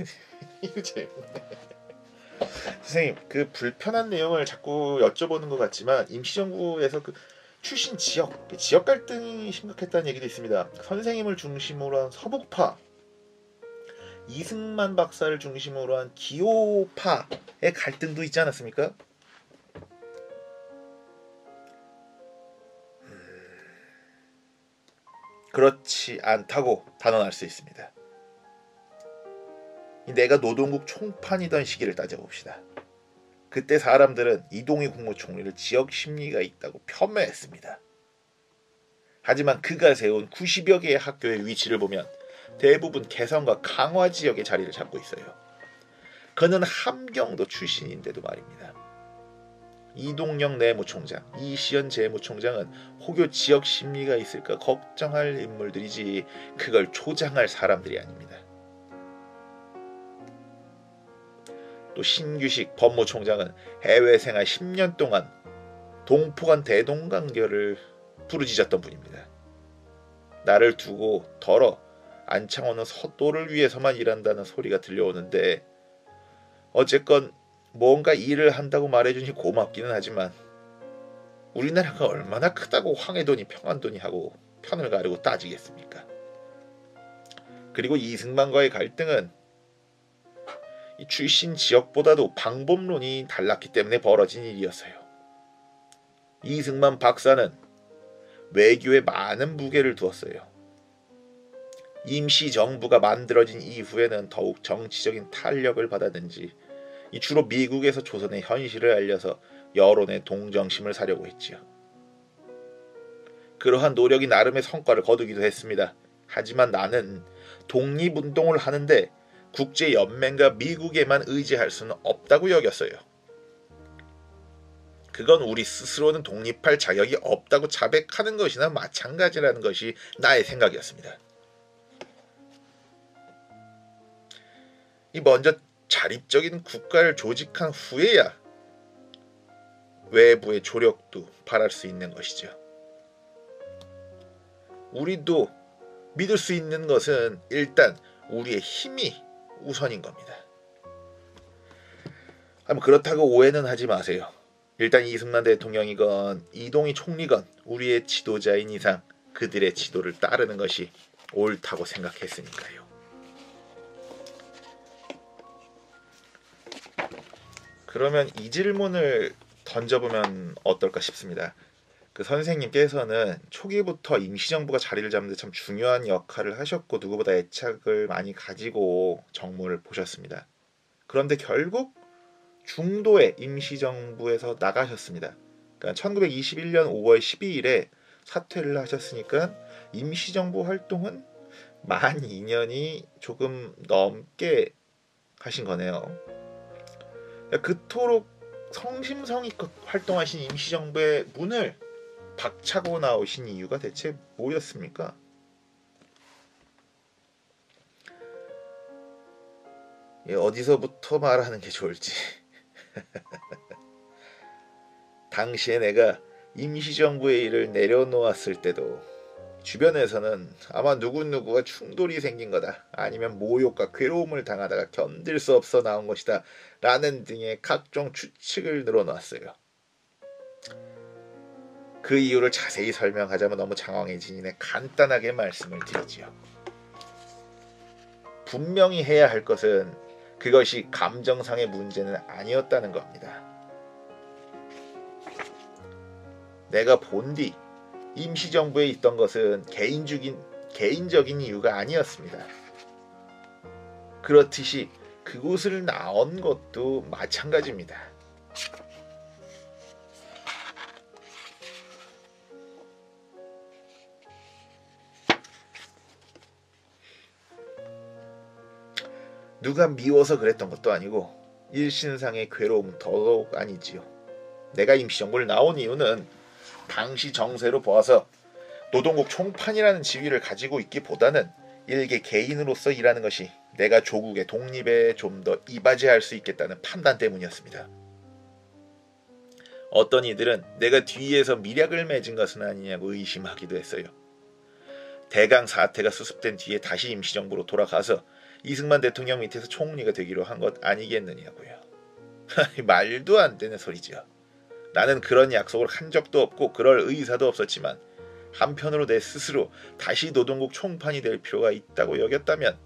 이거 재밌네. 선생님, 그 불편한 내용을 자꾸 여쭤보는 것 같지만 임시정부에서 그 출신 지역 갈등이 심각했다는 얘기도 있습니다. 선생님을 중심으로 한 서북파, 이승만 박사를 중심으로 한 기호파의 갈등도 있지 않았습니까? 그렇지 않다고 단언할 수 있습니다. 내가 노동국 총판이던 시기를 따져봅시다. 그때 사람들은 이동희 국무총리를 지역 심리가 있다고 폄훼했습니다. 하지만 그가 세운 90여 개의 학교의 위치를 보면 대부분 개성과 강화 지역에 자리를 잡고 있어요. 그는 함경도 출신인데도 말입니다. 이동영 내무총장, 이시연 재무총장은 혹여 지역 심리가 있을까 걱정할 인물들이지 그걸 조장할 사람들이 아닙니다. 또 신규식 법무총장은 해외 생활 10년 동안 동포간 대동관계를 부르짖었던 분입니다. 나를 두고 덜어 안창호는 서도를 위해서만 일한다는 소리가 들려오는데 어쨌건 뭔가 일을 한다고 말해주니 고맙기는 하지만 우리나라가 얼마나 크다고 황해도니 평안도니 하고 편을 가르고 따지겠습니까? 그리고 이승만과의 갈등은 이 출신 지역보다도 방법론이 달랐기 때문에 벌어진 일이었어요. 이승만 박사는 외교에 많은 무게를 두었어요. 임시정부가 만들어진 이후에는 더욱 정치적인 탄력을 받았는지 주로 미국에서 조선의 현실을 알려서 여론의 동정심을 사려고 했지요. 그러한 노력이 나름의 성과를 거두기도 했습니다. 하지만 나는 독립운동을 하는데 국제연맹과 미국에만 의지할 수는 없다고 여겼어요. 그건 우리 스스로는 독립할 자격이 없다고 자백하는 것이나 마찬가지라는 것이 나의 생각이었습니다. 먼저 자립적인 국가를 조직한 후에야 외부의 조력도 바랄 수 있는 것이죠. 우리도 믿을 수 있는 것은 일단 우리의 힘이 우선인 겁니다. 그렇다고 오해는 하지 마세요. 일단 이승만 대통령이건 이동희 총리건 우리의 지도자인 이상 그들의 지도를 따르는 것이 옳다고 생각했으니까요. 그러면 이 질문을 던져보면 어떨까 싶습니다. 그 선생님께서는 초기부터 임시정부가 자리를 잡는 데 참 중요한 역할을 하셨고 누구보다 애착을 많이 가지고 정무를 보셨습니다. 그런데 결국 중도에 임시정부에서 나가셨습니다. 그러니까 1921년 5월 12일에 사퇴를 하셨으니까 임시정부 활동은 만 2년이 조금 넘게 하신 거네요. 그토록 성심성의껏 활동하신 임시정부의 문을 박차고 나오신 이유가 대체 뭐였습니까? 어디서부터 말하는 게 좋을지. 당시에 내가 임시정부의 일을 내려놓았을 때도 주변에서는 아마 누구누구가 충돌이 생긴 거다, 아니면 모욕과 괴로움을 당하다가 견딜 수 없어 나온 것이다 라는 등의 각종 추측을 늘어놨어요. 그 이유를 자세히 설명하자면 너무 장황해지니 간단하게 말씀을 드리지요. 분명히 해야 할 것은 그것이 감정상의 문제는 아니었다는 겁니다. 내가 본 뒤 임시정부에 있던 것은 개인적인 이유가 아니었습니다. 그렇듯이 그곳을 나온 것도 마찬가지입니다. 누가 미워서 그랬던 것도 아니고 일신상의 괴로움은 더더욱 아니지요. 내가 임시정부를 나온 이유는 당시 정세로 보아서 노동국 총판이라는 지위를 가지고 있기보다는 일개 개인으로서 일하는 것이 내가 조국의 독립에 좀 더 이바지할 수 있겠다는 판단 때문이었습니다. 어떤 이들은 내가 뒤에서 미략을 맺은 것은 아니냐고 의심하기도 했어요. 대강 사태가 수습된 뒤에 다시 임시정부로 돌아가서 이승만 대통령 밑에서 총리가 되기로 한 것 아니겠느냐고요. 말도 안 되는 소리지요. 나는 그런 약속을 한 적도 없고 그럴 의사도 없었지만 한편으로 내 스스로 다시 노동국 총판이 될 필요가 있다고 여겼다면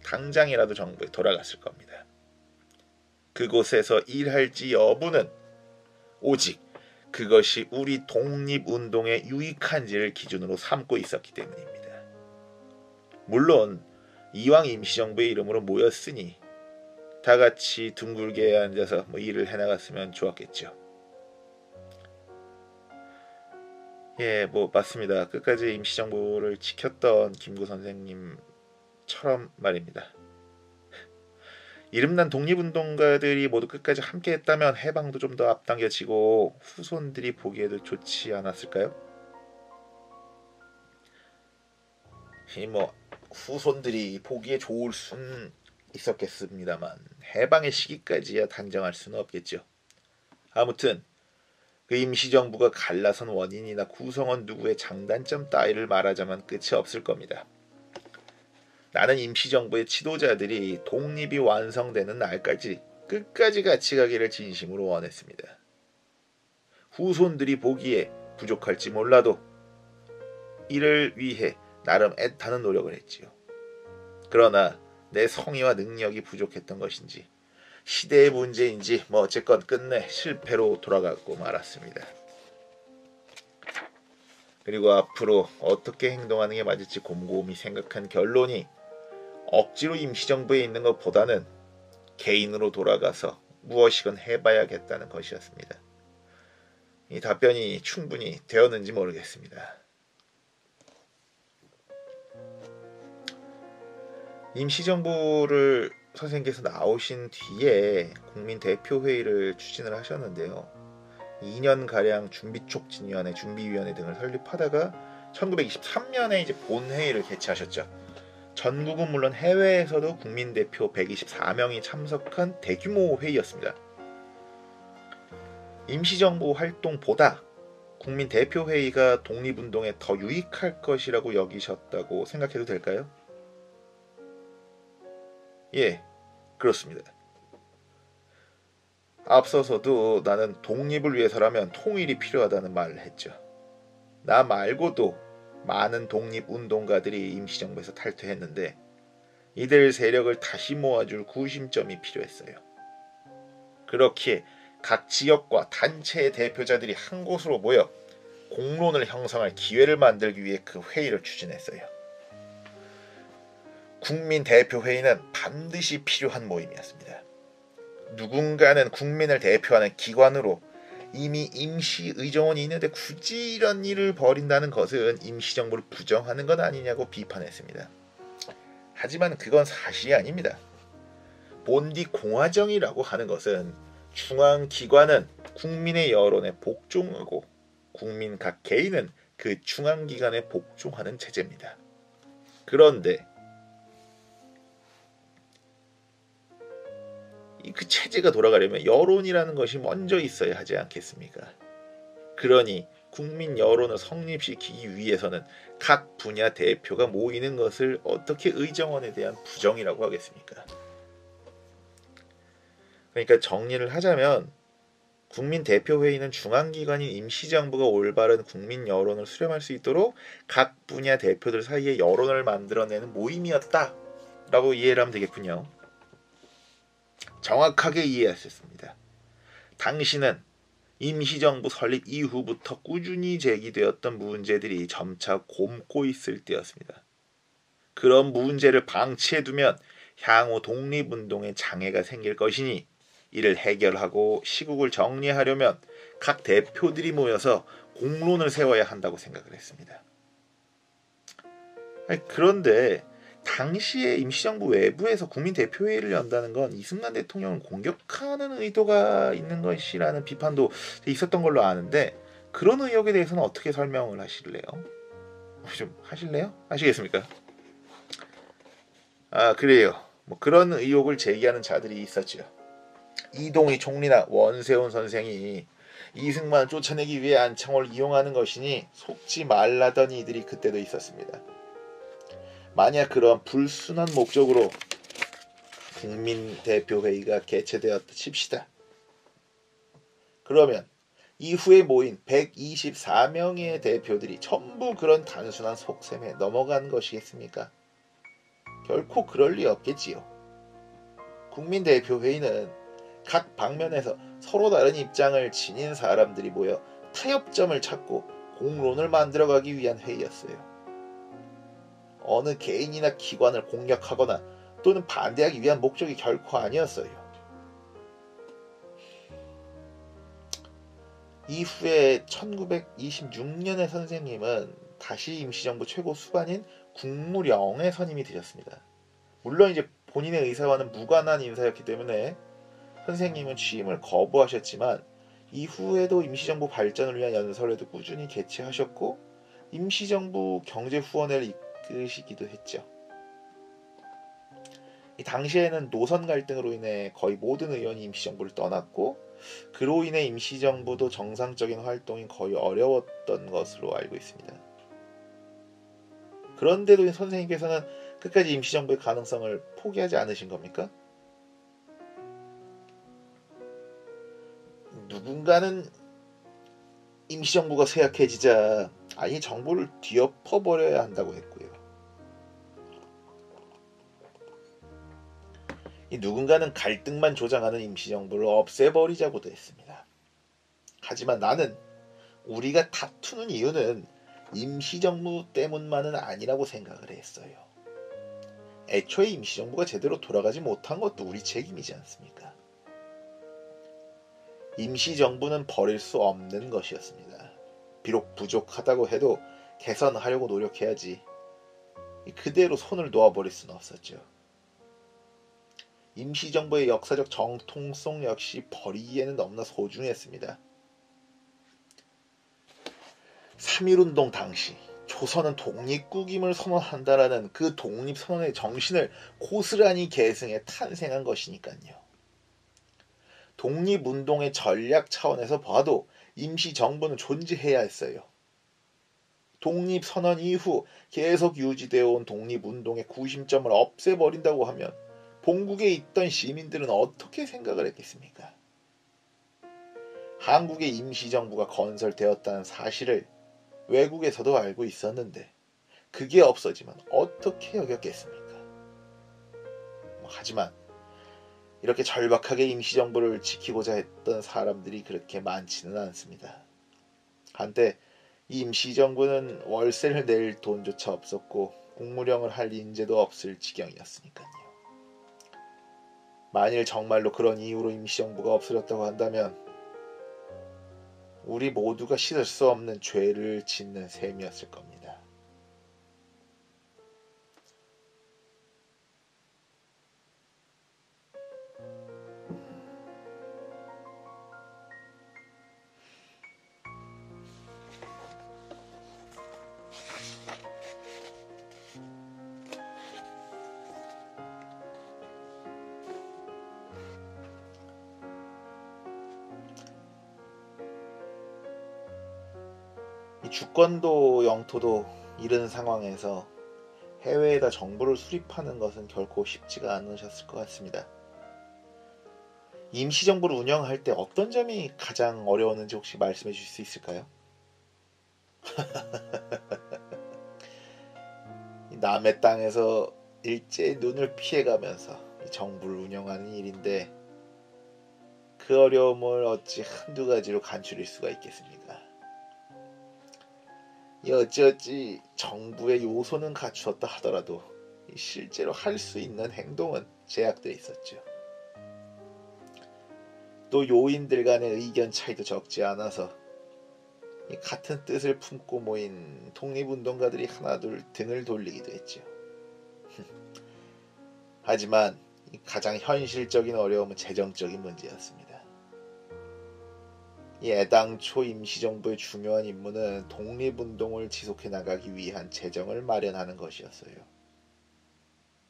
당장이라도 정부에 돌아갔을 겁니다. 그곳에서 일할지 여부는 오직 그것이 우리 독립운동에 유익한지를 기준으로 삼고 있었기 때문입니다. 물론 이왕 임시정부의 이름으로 모였으니 다 같이 둥글게 앉아서 일을 해나갔으면 좋았겠죠. 예, 맞습니다. 끝까지 임시정부를 지켰던 김구 선생님처럼 말입니다. 이름난 독립운동가들이 모두 끝까지 함께했다면 해방도 좀 더 앞당겨지고 후손들이 보기에도 좋지 않았을까요? 후손들이 보기에 좋을 순 있었겠습니다만 해방의 시기까지야 단정할 수는 없겠죠. 아무튼 그 임시정부가 갈라선 원인이나 구성원 누구의 장단점 따위를 말하자면 끝이 없을 겁니다. 나는 임시정부의 지도자들이 독립이 완성되는 날까지 끝까지 같이 가기를 진심으로 원했습니다. 후손들이 보기에 부족할지 몰라도 이를 위해 나름 애타는 노력을 했지요. 그러나 내 성의와 능력이 부족했던 것인지 시대의 문제인지 어쨌건 끝내 실패로 돌아가고 말았습니다. 그리고 앞으로 어떻게 행동하는 게 맞을지 곰곰이 생각한 결론이 억지로 임시정부에 있는 것보다는 개인으로 돌아가서 무엇이건 해봐야겠다는 것이었습니다. 이 답변이 충분히 되었는지 모르겠습니다. 임시정부를 선생님께서 나오신 뒤에 국민대표회의를 추진을 하셨는데요. 2년가량 준비촉진위원회, 준비위원회 등을 설립하다가 1923년에 이제 본회의를 개최하셨죠. 전국은 물론 해외에서도 국민대표 124명이 참석한 대규모 회의였습니다. 임시정부 활동보다 국민대표회의가 독립운동에 더 유익할 것이라고 여기셨다고 생각해도 될까요? 예, 그렇습니다. 앞서서도 나는 독립을 위해서라면 통일이 필요하다는 말을 했죠. 나 말고도 많은 독립운동가들이 임시정부에서 탈퇴했는데 이들 세력을 다시 모아줄 구심점이 필요했어요. 그렇기에 각 지역과 단체의 대표자들이 한 곳으로 모여 공론을 형성할 기회를 만들기 위해 그 회의를 추진했어요. 국민대표회의는 반드시 필요한 모임이었습니다. 누군가는 국민을 대표하는 기관으로 이미 임시의정원이 있는데 굳이 이런 일을 벌인다는 것은 임시정부를 부정하는 것 아니냐고 비판했습니다. 하지만 그건 사실이 아닙니다. 본디 공화정이라고 하는 것은 중앙기관은 국민의 여론에 복종하고 국민 각 개인은 그 중앙기관에 복종하는 체제입니다. 그런데 그 체제가 돌아가려면 여론이라는 것이 먼저 있어야 하지 않겠습니까? 그러니 국민 여론을 성립시키기 위해서는 각 분야 대표가 모이는 것을 어떻게 의정원에 대한 부정이라고 하겠습니까? 그러니까 정리를 하자면 국민대표회의는 중앙기관인 임시정부가 올바른 국민 여론을 수렴할 수 있도록 각 분야 대표들 사이에 여론을 만들어내는 모임이었다라고 이해를 하면 되겠군요. 정확하게 이해하셨습니다. 당시는 임시정부 설립 이후부터 꾸준히 제기되었던 문제들이 점차 곪고 있을 때였습니다. 그런 문제를 방치해두면 향후 독립운동에 장애가 생길 것이니 이를 해결하고 시국을 정리하려면 각 대표들이 모여서 공론을 세워야 한다고 생각을 했습니다. 그런데 당시에 임시정부 외부에서 국민대표회의를 연다는 건 이승만 대통령을 공격하는 의도가 있는 것이라는 비판도 있었던 걸로 아는데 그런 의혹에 대해서는 어떻게 설명을 하실래요? 좀 하실래요? 하시겠습니까? 그래요. 그런 의혹을 제기하는 자들이 있었죠. 이동희 총리나 원세훈 선생이 이승만을 쫓아내기 위해 안창호를 이용하는 것이니 속지 말라던 이들이 그때도 있었습니다. 만약 그런 불순한 목적으로 국민대표회의가 개최되었다 칩시다. 그러면 이후에 모인 124명의 대표들이 전부 그런 단순한 속셈에 넘어간 것이겠습니까? 결코 그럴 리 없겠지요. 국민대표회의는 각 방면에서 서로 다른 입장을 지닌 사람들이 모여 타협점을 찾고 공론을 만들어가기 위한 회의였어요. 어느 개인이나 기관을 공격하거나 또는 반대하기 위한 목적이 결코 아니었어요. 이후에 1926년에 선생님은 다시 임시정부 최고 수반인 국무령에 선임이 되셨습니다. 물론 이제 본인의 의사와는 무관한 인사였기 때문에 선생님은 취임을 거부하셨지만 이후에도 임시정부 발전을 위한 연설회도 꾸준히 개최하셨고 임시정부 경제후원회를 이끄시기도 했죠. 이 당시에는 노선 갈등으로 인해 거의 모든 의원이 임시정부를 떠났고 그로 인해 임시정부도 정상적인 활동이 거의 어려웠던 것으로 알고 있습니다. 그런데도 선생님께서는 끝까지 임시정부의 가능성을 포기하지 않으신 겁니까? 누군가는 임시정부가 쇠약해지자 아예 정부를 뒤엎어버려야 한다고 했고요. 이 누군가는 갈등만 조장하는 임시정부를 없애버리자고도 했습니다. 하지만 나는 우리가 다투는 이유는 임시정부 때문만은 아니라고 생각을 했어요. 애초에 임시정부가 제대로 돌아가지 못한 것도 우리 책임이지 않습니까? 임시정부는 버릴 수 없는 것이었습니다. 비록 부족하다고 해도 개선하려고 노력해야지 그대로 손을 놓아버릴 수는 없었죠. 임시정부의 역사적 정통성 역시 버리기에는 너무나 소중했습니다. 3.1운동 당시 조선은 독립국임을 선언한다라는 그 독립선언의 정신을 고스란히 계승해 탄생한 것이니까요. 독립운동의 전략 차원에서 봐도 임시정부는 존재해야 했어요. 독립선언 이후 계속 유지되어 온 독립운동의 구심점을 없애버린다고 하면 본국에 있던 시민들은 어떻게 생각을 했겠습니까? 한국의 임시정부가 건설되었다는 사실을 외국에서도 알고 있었는데 그게 없어지면 어떻게 여겼겠습니까? 하지만 이렇게 절박하게 임시정부를 지키고자 했던 사람들이 그렇게 많지는 않습니다. 한때 임시정부는 월세를 낼 돈조차 없었고 국무령을 할 인재도 없을 지경이었으니까요. 만일 정말로 그런 이유로 임시정부가 없어졌다고 한다면 우리 모두가 씻을 수 없는 죄를 짓는 셈이었을 겁니다. 이 주권도 영토도 잃은 상황에서 해외에다 정부를 수립하는 것은 결코 쉽지가 않으셨을 것 같습니다. 임시정부를 운영할 때 어떤 점이 가장 어려웠는지 혹시 말씀해 주실 수 있을까요? 남의 땅에서 일제히 눈을 피해가면서 정부를 운영하는 일인데 그 어려움을 어찌 한두 가지로 간추릴 수가 있겠습니까? 어찌어찌 정부의 요소는 갖추었다 하더라도 실제로 할 수 있는 행동은 제약되어 있었죠. 또 요인들 간의 의견 차이도 적지 않아서 같은 뜻을 품고 모인 독립운동가들이 하나둘 등을 돌리기도 했죠. 하지만 가장 현실적인 어려움은 재정적인 문제였습니다. 애당초 임시정부의 중요한 임무는 독립운동을 지속해 나가기 위한 재정을 마련하는 것이었어요.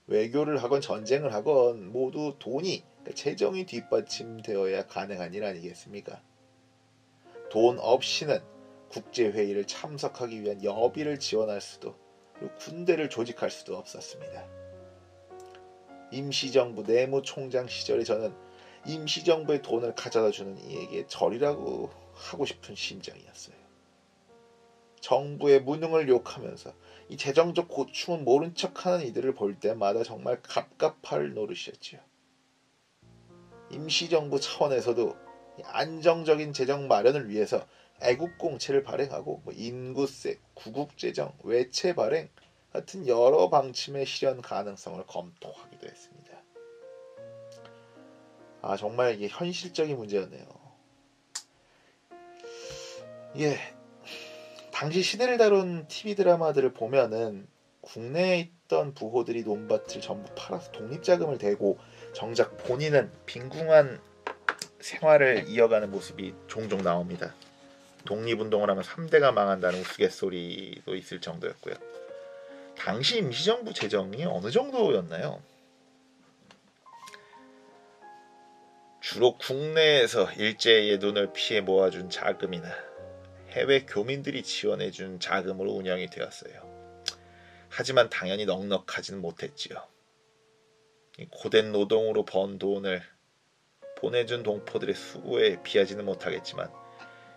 외교를 하건 전쟁을 하건 모두 돈이, 재정이 뒷받침되어야 가능한 일 아니겠습니까? 돈 없이는 국제회의를 참석하기 위한 여비를 지원할 수도, 그리고 군대를 조직할 수도 없었습니다. 임시정부 내무총장 시절에 저는 임시정부의 돈을 가져다 주는 이에게 절이라고 하고 싶은 심정이었어요. 정부의 무능을 욕하면서 이 재정적 고충은 모른 척하는 이들을 볼 때마다 정말 갑갑할 노릇이었지요. 임시정부 차원에서도 안정적인 재정 마련을 위해서 애국공채를 발행하고 인구세, 구국재정, 외채 발행 같은 여러 방침의 실현 가능성을 검토하기도 했습니다. 정말 이게 현실적인 문제였네요. 당시 시대를 다룬 TV 드라마들을 보면은 국내에 있던 부호들이 논밭을 전부 팔아서 독립자금을 대고 정작 본인은 빈궁한 생활을 이어가는 모습이 종종 나옵니다. 독립운동을 하면 3대가 망한다는 우스갯소리도 있을 정도였고요. 당시 임시정부 재정이 어느 정도였나요? 주로 국내에서 일제의 눈을 피해 모아준 자금이나 해외 교민들이 지원해준 자금으로 운영이 되었어요. 하지만 당연히 넉넉하지는 못했지요. 고된 노동으로 번 돈을 보내준 동포들의 수고에 비하지는 못하겠지만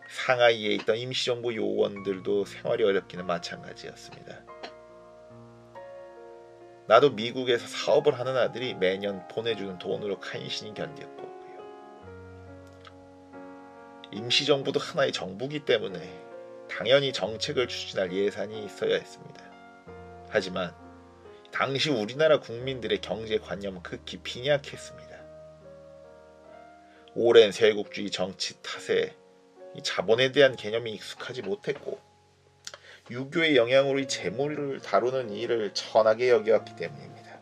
상하이에 있던 임시정부 요원들도 생활이 어렵기는 마찬가지였습니다. 나도 미국에서 사업을 하는 아들이 매년 보내주는 돈으로 간신히 견뎠고 임시정부도 하나의 정부기 때문에 당연히 정책을 추진할 예산이 있어야 했습니다. 하지만 당시 우리나라 국민들의 경제관념은 극히 빈약했습니다. 오랜 세국주의 정치 탓에 이 자본에 대한 개념이 익숙하지 못했고 유교의 영향으로 이 재물을 다루는 일을 천하게 여겨왔기 때문입니다.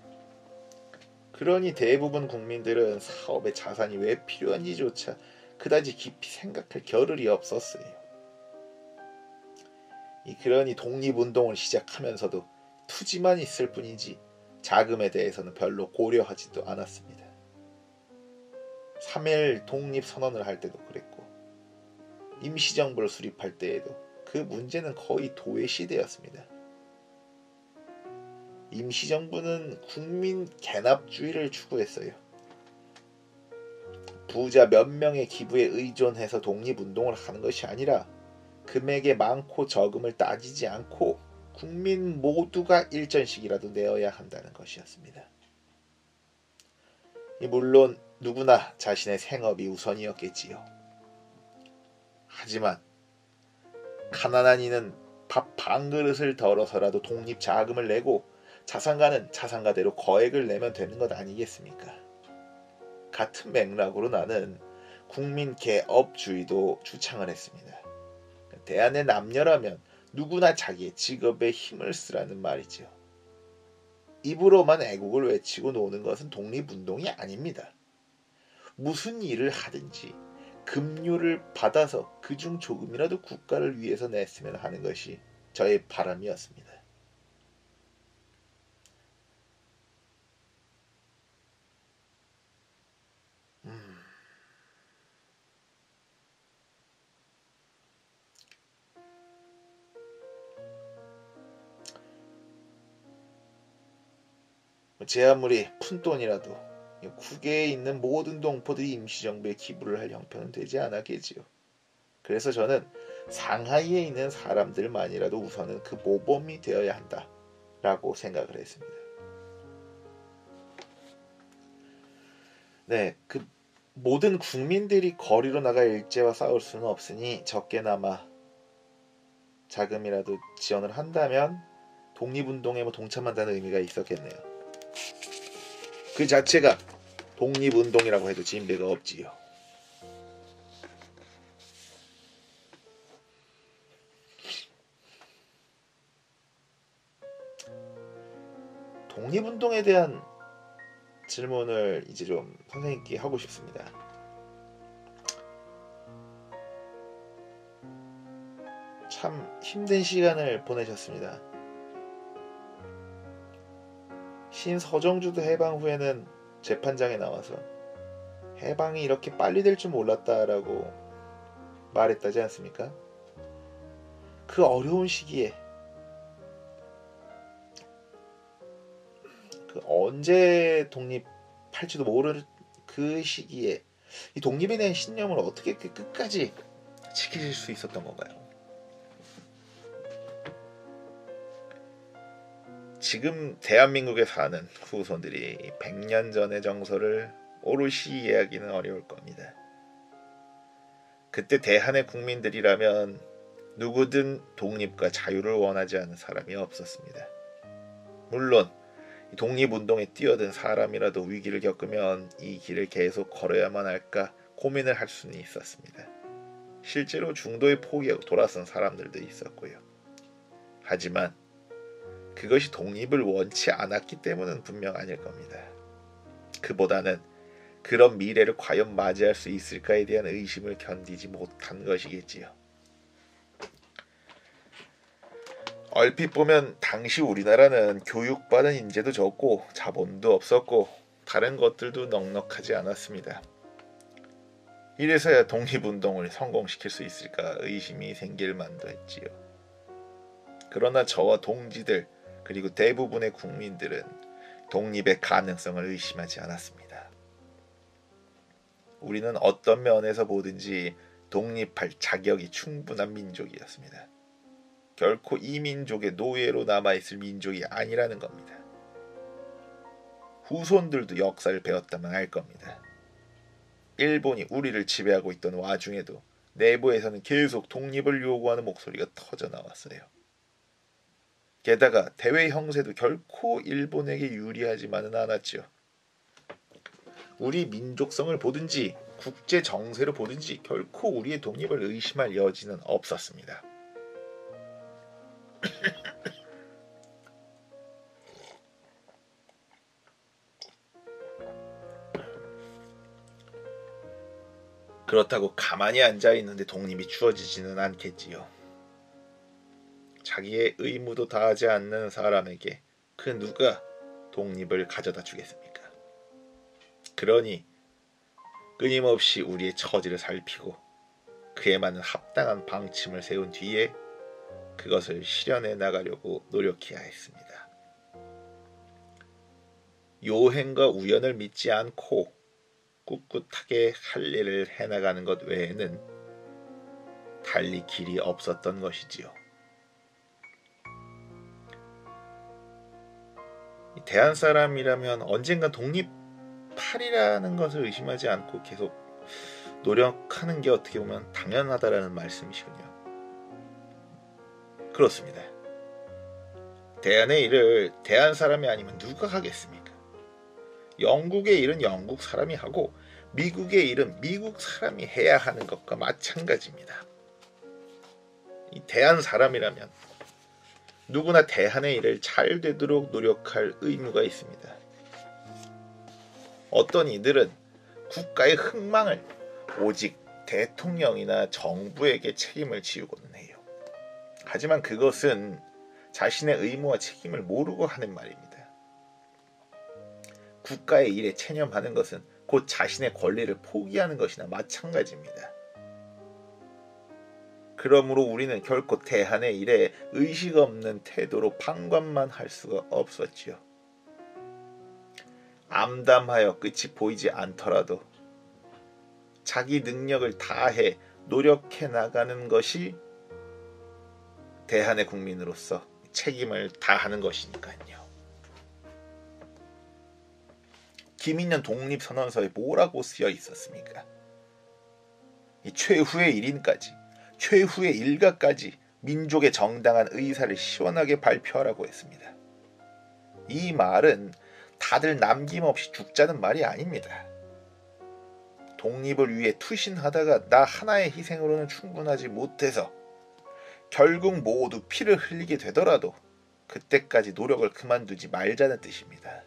그러니 대부분 국민들은 사업에 자산이 왜 필요한지조차 그다지 깊이 생각할 겨를이 없었어요. 그러니 독립운동을 시작하면서도 투지만 있을 뿐이지 자금에 대해서는 별로 고려하지도 않았습니다. 3.1 독립선언을 할 때도 그랬고 임시정부를 수립할 때에도 그 문제는 거의 도외시되었습니다. 임시정부는 국민 개납주의를 추구했어요. 부자 몇 명의 기부에 의존해서 독립운동을 하는 것이 아니라 금액의 많고 적음을 따지지 않고 국민 모두가 일전씩이라도 내어야 한다는 것이었습니다. 물론 누구나 자신의 생업이 우선이었겠지요. 하지만 가난한 이는 밥 반 그릇을 덜어서라도 독립 자금을 내고 자산가는 자산가대로 거액을 내면 되는 것 아니겠습니까? 같은 맥락으로 나는 국민 개업주의도 주창을 했습니다. 대한의 남녀라면 누구나 자기의 직업에 힘을 쓰라는 말이지요. 입으로만 애국을 외치고 노는 것은 독립운동이 아닙니다. 무슨 일을 하든지 급료를 받아서 그중 조금이라도 국가를 위해서 냈으면 하는 것이 저의 바람이었습니다. 제 아무리 푼돈이라도 국외에 있는 모든 동포들이 임시정부에 기부를 할 형편은 되지 않았겠지요. 그래서 저는 상하이에 있는 사람들만이라도 우선은 그 모범이 되어야 한다라고 생각을 했습니다. 네, 그 모든 국민들이 거리로 나가 일제와 싸울 수는 없으니 적게나마 자금이라도 지원을 한다면 독립운동에 동참한다는 의미가 있었겠네요. 그 자체가 독립운동이라고 해도 진배가 없지요. 독립운동에 대한 질문을 이제 좀 선생님께 하고 싶습니다. 참 힘든 시간을 보내셨습니다. 신서정주도 해방 후에는 재판장에 나와서 해방이 이렇게 빨리 될 줄 몰랐다라고 말했다지 않습니까? 그 어려운 시기에 그 언제 독립할지도 모르는 그 시기에 이 독립에 대한 신념을 어떻게 끝까지 지키실 수 있었던 건가요? 지금 대한민국에 사는 후손들이 100년 전의 정서를 오롯이 이해하기는 어려울 겁니다. 그때 대한의 국민들이라면 누구든 독립과 자유를 원하지 않는 사람이 없었습니다. 물론 독립운동에 뛰어든 사람이라도 위기를 겪으면 이 길을 계속 걸어야만 할까 고민을 할 수는 있었습니다. 실제로 중도에 포기하고 돌아선 사람들도 있었고요. 하지만 그것이 독립을 원치 않았기 때문은 분명 아닐 겁니다. 그보다는 그런 미래를 과연 맞이할 수 있을까에 대한 의심을 견디지 못한 것이겠지요. 얼핏 보면 당시 우리나라는 교육받은 인재도 적고 자본도 없었고 다른 것들도 넉넉하지 않았습니다. 이래서야 독립운동을 성공시킬 수 있을까 의심이 생길 만도 했지요. 그러나 저와 동지들 그리고 대부분의 국민들은 독립의 가능성을 의심하지 않았습니다. 우리는 어떤 면에서 보든지 독립할 자격이 충분한 민족이었습니다. 결코 이 민족의 노예로 남아있을 민족이 아니라는 겁니다. 후손들도 역사를 배웠다면 알 겁니다. 일본이 우리를 지배하고 있던 와중에도 내부에서는 계속 독립을 요구하는 목소리가 터져나왔어요. 게다가 대외 형세도 결코 일본에게 유리하지만은 않았죠. 우리 민족성을 보든지 국제 정세를 보든지 결코 우리의 독립을 의심할 여지는 없었습니다. 그렇다고 가만히 앉아있는데 독립이 주어지지는 않겠지요. 자기의 의무도 다하지 않는 사람에게 그 누가 독립을 가져다 주겠습니까? 그러니 끊임없이 우리의 처지를 살피고 그에 맞는 합당한 방침을 세운 뒤에 그것을 실현해 나가려고 노력해야 했습니다. 요행과 우연을 믿지 않고 꿋꿋하게 할 일을 해나가는 것 외에는 달리 길이 없었던 것이지요. 대한 사람이라면 언젠가 독립하리라는 것을 의심하지 않고 계속 노력하는 게 어떻게 보면 당연하다라는 말씀이시군요. 그렇습니다. 대한의 일을 대한 사람이 아니면 누가 하겠습니까? 영국의 일은 영국 사람이 하고 미국의 일은 미국 사람이 해야 하는 것과 마찬가지입니다. 이 대한 사람이라면 누구나 대한의 일을 잘 되도록 노력할 의무가 있습니다. 어떤 이들은 국가의 흥망을 오직 대통령이나 정부에게 책임을 지우고는 해요. 하지만 그것은 자신의 의무와 책임을 모르고 하는 말입니다. 국가의 일에 체념하는 것은 곧 자신의 권리를 포기하는 것이나 마찬가지입니다. 그러므로 우리는 결코 대한의 일에 의식 없는 태도로 방관만 할 수가 없었지요. 암담하여 끝이 보이지 않더라도 자기 능력을 다해 노력해 나가는 것이 대한의 국민으로서 책임을 다하는 것이니까요. 김인년 독립선언서에 뭐라고 쓰여 있었습니까? 이 최후의 1인까지, 최후의 일가까지 민족의 정당한 의사를 시원하게 발표하라고 했습니다. 이 말은 다들 남김없이 죽자는 말이 아닙니다. 독립을 위해 투신하다가 나 하나의 희생으로는 충분하지 못해서 결국 모두 피를 흘리게 되더라도 그때까지 노력을 그만두지 말자는 뜻입니다.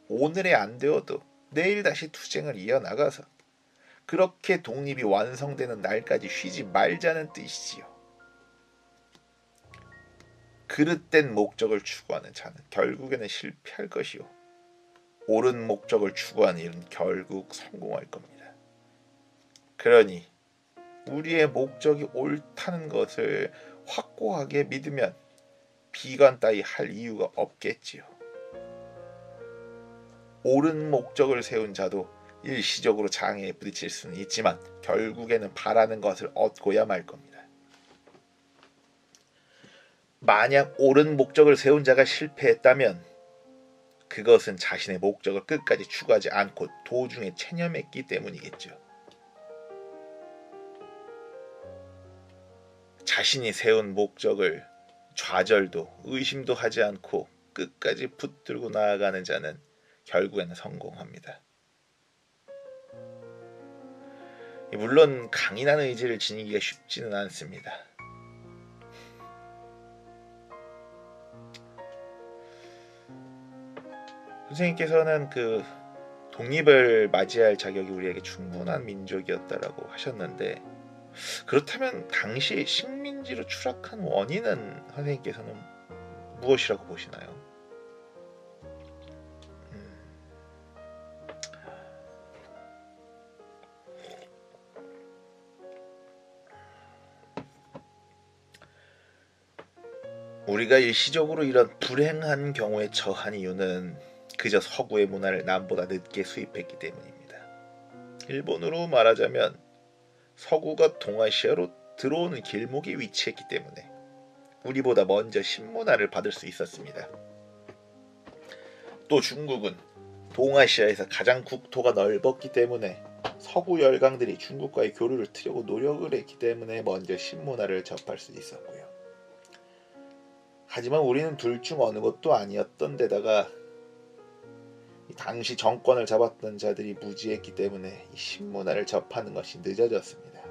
오늘에 안 되어도 내일 다시 투쟁을 이어나가서 그렇게 독립이 완성되는 날까지 쉬지 말자는 뜻이지요. 그릇된 목적을 추구하는 자는 결국에는 실패할 것이요, 옳은 목적을 추구하는 일은 결국 성공할 겁니다. 그러니 우리의 목적이 옳다는 것을 확고하게 믿으면 비관 따위 할 이유가 없겠지요. 옳은 목적을 세운 자도 일시적으로 장애에 부딪힐 수는 있지만 결국에는 바라는 것을 얻고야 말 겁니다. 만약 옳은 목적을 세운 자가 실패했다면 그것은 자신의 목적을 끝까지 추구하지 않고 도중에 체념했기 때문이겠죠. 자신이 세운 목적을 좌절도 의심도 하지 않고 끝까지 붙들고 나아가는 자는 결국에는 성공합니다. 물론 강인한 의지를 지니기가 쉽지는 않습니다. 선생님께서는 그 독립을 맞이할 자격이 우리에게 충분한 민족이었다라고 하셨는데, 그렇다면 당시 식민지로 추락한 원인은 선생님께서는 무엇이라고 보시나요? 우리가 일시적으로 이런 불행한 경우에 처한 이유는 그저 서구의 문화를 남보다 늦게 수입했기 때문입니다. 일본으로 말하자면 서구가 동아시아로 들어오는 길목에 위치했기 때문에 우리보다 먼저 신문화를 받을 수 있었습니다. 또 중국은 동아시아에서 가장 국토가 넓었기 때문에 서구 열강들이 중국과의 교류를 트려고 노력을 했기 때문에 먼저 신문화를 접할 수 있었고요. 하지만 우리는 둘 중 어느 것도 아니었던 데다가 당시 정권을 잡았던 자들이 무지했기 때문에 이 신문화를 접하는 것이 늦어졌습니다.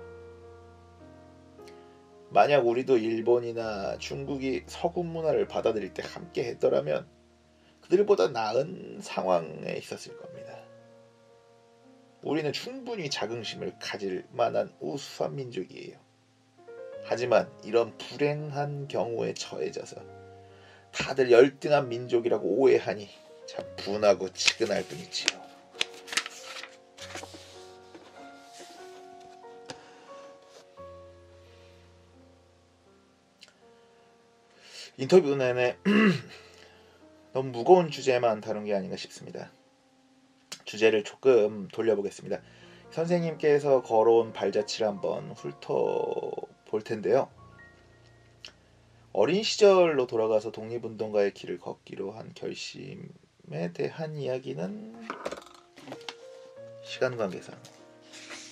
만약 우리도 일본이나 중국이 서구 문화를 받아들일 때 함께 했더라면 그들보다 나은 상황에 있었을 겁니다. 우리는 충분히 자긍심을 가질 만한 우수한 민족이에요. 하지만 이런 불행한 경우에 처해져서 다들 열등한 민족이라고 오해하니 참 분하고 치근할 뿐이지요. 인터뷰 내내 너무 무거운 주제만 다룬 게 아닌가 싶습니다. 주제를 조금 돌려보겠습니다. 선생님께서 걸어온 발자취를 한번 훑어볼 텐데요. 어린 시절로 돌아가서 독립운동가의 길을 걷기로 한 결심에 대한 이야기는 시간 관계상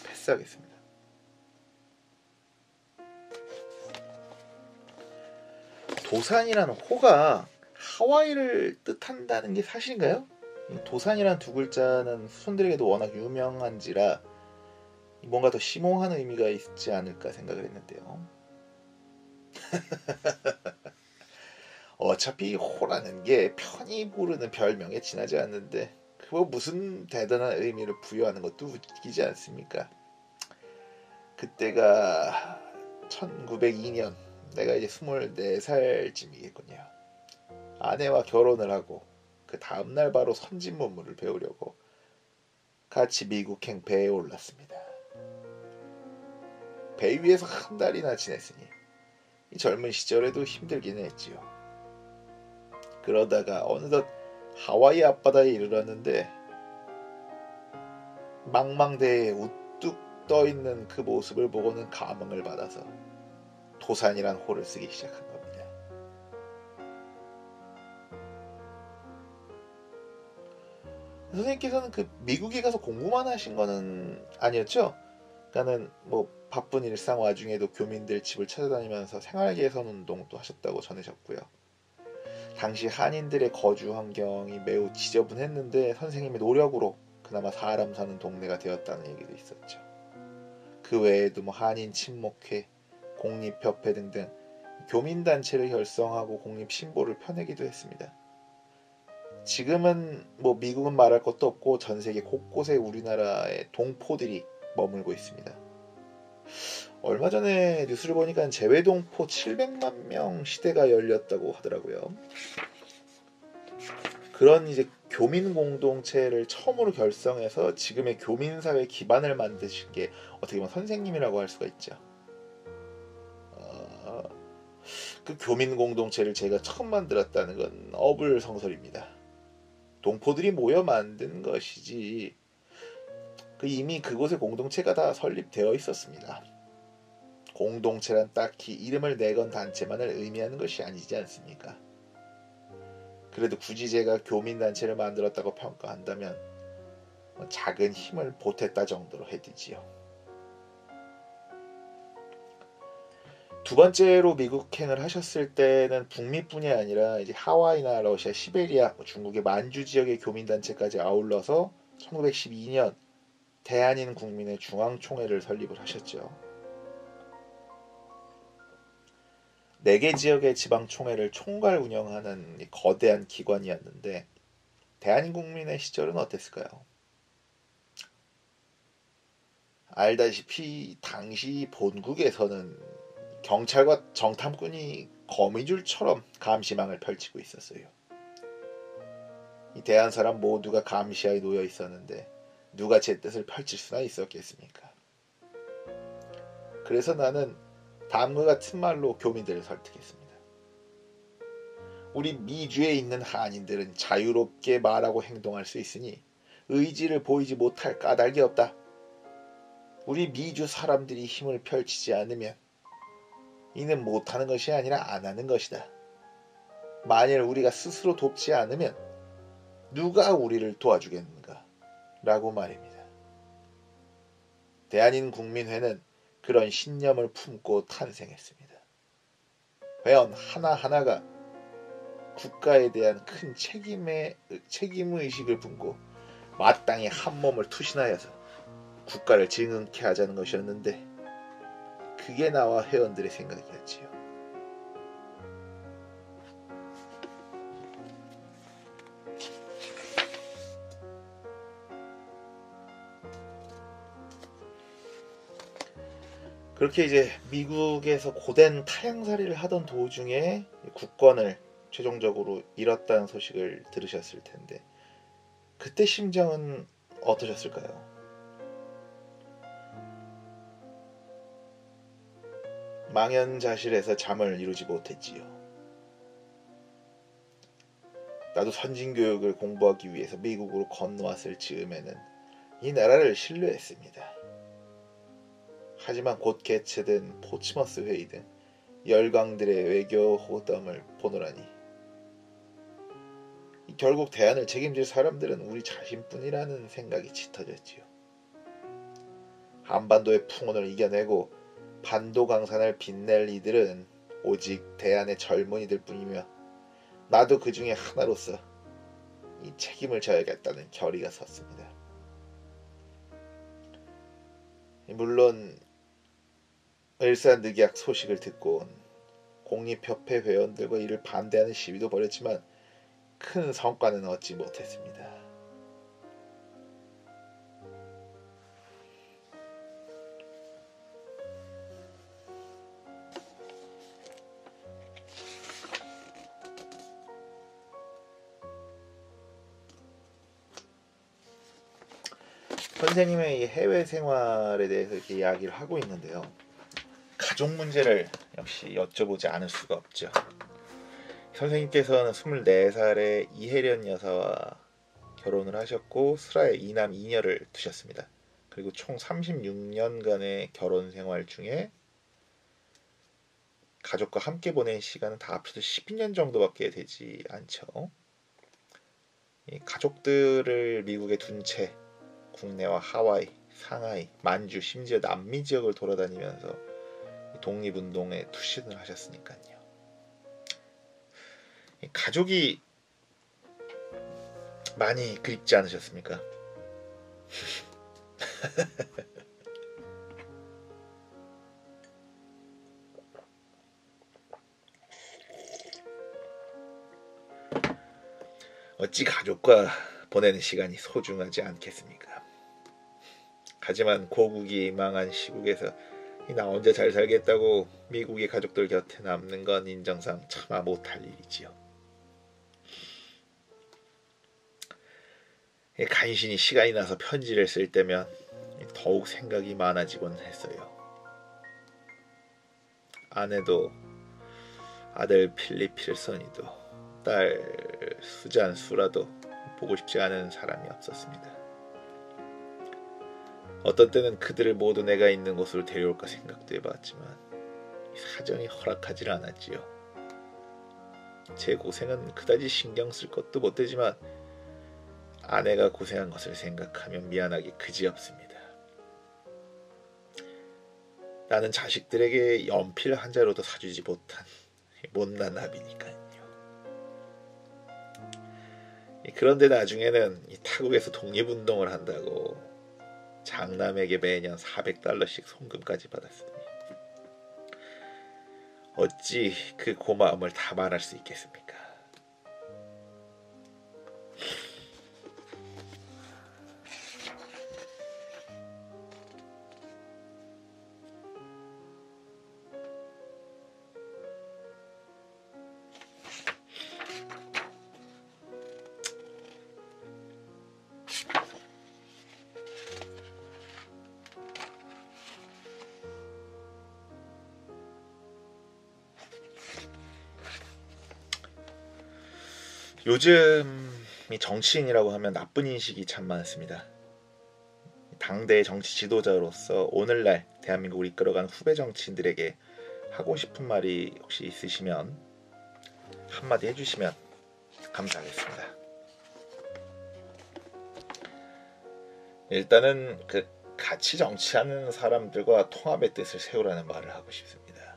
패스하겠습니다. 도산이라는 호가 하와이를 뜻한다는 게 사실인가요? 이 도산이란 두 글자는 후손들에게도 워낙 유명한지라 뭔가 더 심오한 의미가 있지 않을까 생각을 했는데요. 어차피 호라는 게 편히 부르는 별명에 지나지 않는데 그거 무슨 대단한 의미를 부여하는 것도 웃기지 않습니까? 그때가 1902년, 내가 이제 24살쯤이겠군요. 아내와 결혼을 하고 그 다음날 바로 선진문물을 배우려고 같이 미국행 배에 올랐습니다. 배 위에서 한 달이나 지냈으니 이 젊은 시절에도 힘들긴 했지요. 그러다가 어느덧 하와이 앞바다에 이르렀는데 망망대해에 우뚝 떠있는 그 모습을 보고는 감흥을 받아서 도산이란 호를 쓰기 시작한 겁니다. 선생님께서는 그 미국에 가서 공부만 하신 거는 아니었죠? 그러니까는 뭐 바쁜 일상 와중에도 교민들 집을 찾아다니면서 생활 개선 운동도 하셨다고 전하셨고요. 당시 한인들의 거주 환경이 매우 지저분했는데 선생님의 노력으로 그나마 사람 사는 동네가 되었다는 얘기도 있었죠. 그 외에도 뭐 한인 친목회, 공립협회 등등 교민단체를 결성하고 공립 신보를 펴내기도 했습니다. 지금은 뭐 미국은 말할 것도 없고 전 세계 곳곳에 우리나라의 동포들이 머물고 있습니다. 얼마 전에 뉴스를 보니까 재외동포 700만 명 시대가 열렸다고 하더라고요. 그런 이제 교민 공동체를 처음으로 결성해서 지금의 교민사회 기반을 만드신 게 어떻게 보면 선생님이라고 할 수가 있죠. 그 교민 공동체를 제가 처음 만들었다는 건 어불성설입니다. 동포들이 모여 만든 것이지 이미 그곳의 공동체가 다 설립되어 있었습니다. 공동체란 딱히 이름을 내건 단체만을 의미하는 것이 아니지 않습니까? 그래도 굳이 제가 교민단체를 만들었다고 평가한다면 작은 힘을 보탰다 정도로 해두지요. 두 번째로 미국행을 하셨을 때는 북미뿐이 아니라 이제 하와이나 러시아, 시베리아, 중국의 만주 지역의 교민단체까지 아울러서 1912년 대한인 국민의 중앙총회를 설립을 하셨죠. 4개 지역의 지방총회를 총괄 운영하는 거대한 기관이었는데 대한인 국민의 시절은 어땠을까요? 알다시피 당시 본국에서는 경찰과 정탐꾼이 거미줄처럼 감시망을 펼치고 있었어요. 이 대한 사람 모두가 감시하에 놓여 있었는데 누가 제 뜻을 펼칠 수나 있었겠습니까? 그래서 나는 다음과 같은 말로 교민들을 설득했습니다. 우리 미주에 있는 한인들은 자유롭게 말하고 행동할 수 있으니 의지를 보이지 못할 까닭이 없다. 우리 미주 사람들이 힘을 펼치지 않으면 이는 못하는 것이 아니라 안 하는 것이다. 만일 우리가 스스로 돕지 않으면 누가 우리를 도와주겠는가? 라고 말입니다. 대한인 국민회는 그런 신념을 품고 탄생했습니다. 회원 하나하나가 국가에 대한 큰 책임의식을 품고 마땅히 한 몸을 투신하여서 국가를 증흥케 하자는 것이었는데 그게 나와 회원들의 생각이었지요. 그렇게 이제 미국에서 고된 타향살이를 하던 도중에 국권을 최종적으로 잃었다는 소식을 들으셨을 텐데 그때 심정은 어떠셨을까요? 망연자실해서 잠을 이루지 못했지요. 나도 선진교육을 공부하기 위해서 미국으로 건너왔을 즈음에는 이 나라를 신뢰했습니다. 하지만 곧 개최된 포츠머스 회의 등 열강들의 외교 호담을 보노라니 결국 대안을 책임질 사람들은 우리 자신뿐이라는 생각이 짙어졌지요. 한반도의 풍운을 이겨내고 반도 강산을 빛낼 이들은 오직 대안의 젊은이들 뿐이며 나도 그 중에 하나로서 이 책임을 져야겠다는 결의가 섰습니다. 물론 을사늑약 소식을 듣고 온 공립협회 회원들과 이를 반대하는 시위도 벌였지만 큰 성과는 얻지 못했습니다. 선생님의 이 해외 생활에 대해서 이렇게 이야기를 하고 있는데요. 가족 문제를 역시 여쭤보지 않을 수가 없죠. 선생님께서는 24살에 이혜련 여사와 결혼을 하셨고 슬하에 2남 2녀를 두셨습니다. 그리고 총 36년간의 결혼 생활 중에 가족과 함께 보낸 시간은 다 합쳐서 12년 정도밖에 되지 않죠. 이 가족들을 미국에 둔 채 국내와 하와이, 상하이, 만주, 심지어 남미 지역을 돌아다니면서 독립운동에 투신을 하셨으니까요. 가족이 많이 그립지 않으셨습니까? 어찌 가족과 보내는 시간이 소중하지 않겠습니까? 하지만 고국이 망한 시국에서 나 혼자 잘 살겠다고 미국의 가족들 곁에 남는 건 인정상 차마 못할 일이지요. 간신히 시간이 나서 편지를 쓸 때면 더욱 생각이 많아지곤 했어요. 아내도, 아들 필립 필선이도, 딸 수잔 수라도 보고 싶지 않은 사람이 없었습니다. 어떤 때는 그들을 모두 내가 있는 곳으로 데려올까 생각도 해봤지만 사정이 허락하지 않았지요. 제 고생은 그다지 신경 쓸 것도 못되지만 아내가 고생한 것을 생각하면 미안하기 그지없습니다. 나는 자식들에게 연필 한 자루도 사주지 못한 못난 아비니까요. 그런데 나중에는 타국에서 독립운동을 한다고 장남에게 매년 $400씩 송금까지 받았으니 어찌 그 고마움을 다 말할 수 있겠습니까? 요즘 이 정치인이라고 하면 나쁜 인식이 참 많습니다. 당대의 정치 지도자로서 오늘날 대한민국을 이끌어가는 후배 정치인들에게 하고 싶은 말이 혹시 있으시면 한마디 해주시면 감사하겠습니다. 일단은 같이 정치하는 사람들과 통합의 뜻을 세우라는 말을 하고 싶습니다.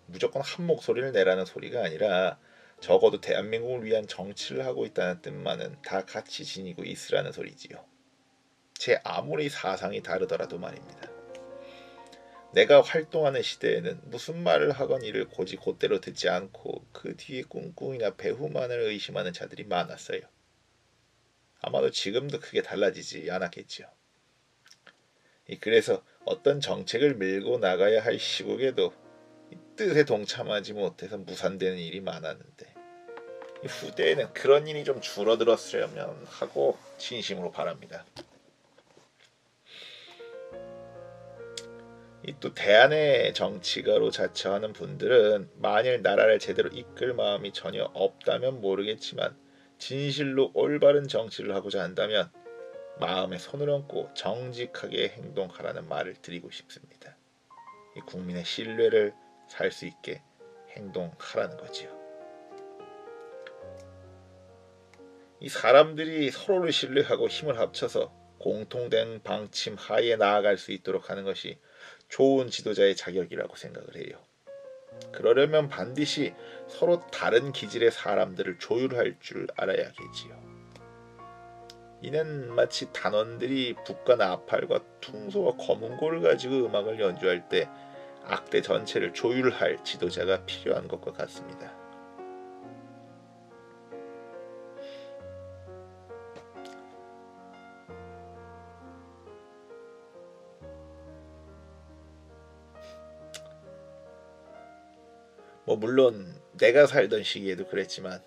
무조건 한 목소리를 내라는 소리가 아니라 적어도 대한민국을 위한 정치를 하고 있다는 뜻만은 다 같이 지니고 있으라는 소리지요. 제 아무리 사상이 다르더라도 말입니다. 내가 활동하는 시대에는 무슨 말을 하건 이를 고지 곧대로 듣지 않고 그 뒤에 꿍꿍이나 배후만을 의심하는 자들이 많았어요. 아마도 지금도 크게 달라지지 않았겠지요. 그래서 어떤 정책을 밀고 나가야 할 시국에도 뜻에 동참하지 못해서 무산되는 일이 많았는데 후대에는 그런 일이 좀 줄어들었으려면 하고 진심으로 바랍니다. 또 대안의 정치가로 자처하는 분들은 만일 나라를 제대로 이끌 마음이 전혀 없다면 모르겠지만 진실로 올바른 정치를 하고자 한다면 마음에 손을 얹고 정직하게 행동하라는 말을 드리고 싶습니다. 국민의 신뢰를 살 수 있게 행동하라는 거지요. 이 사람들이 서로를 신뢰하고 힘을 합쳐서 공통된 방침 하에 나아갈 수 있도록 하는 것이 좋은 지도자의 자격이라고 생각을 해요. 그러려면 반드시 서로 다른 기질의 사람들을 조율할 줄 알아야겠지요. 이는 마치 단원들이 북과 나팔과 퉁소와 검은고를 가지고 음악을 연주할 때 악대 전체를 조율할 지도자가 필요한 것과 같습니다. 물론 내가 살던 시기에도 그랬지만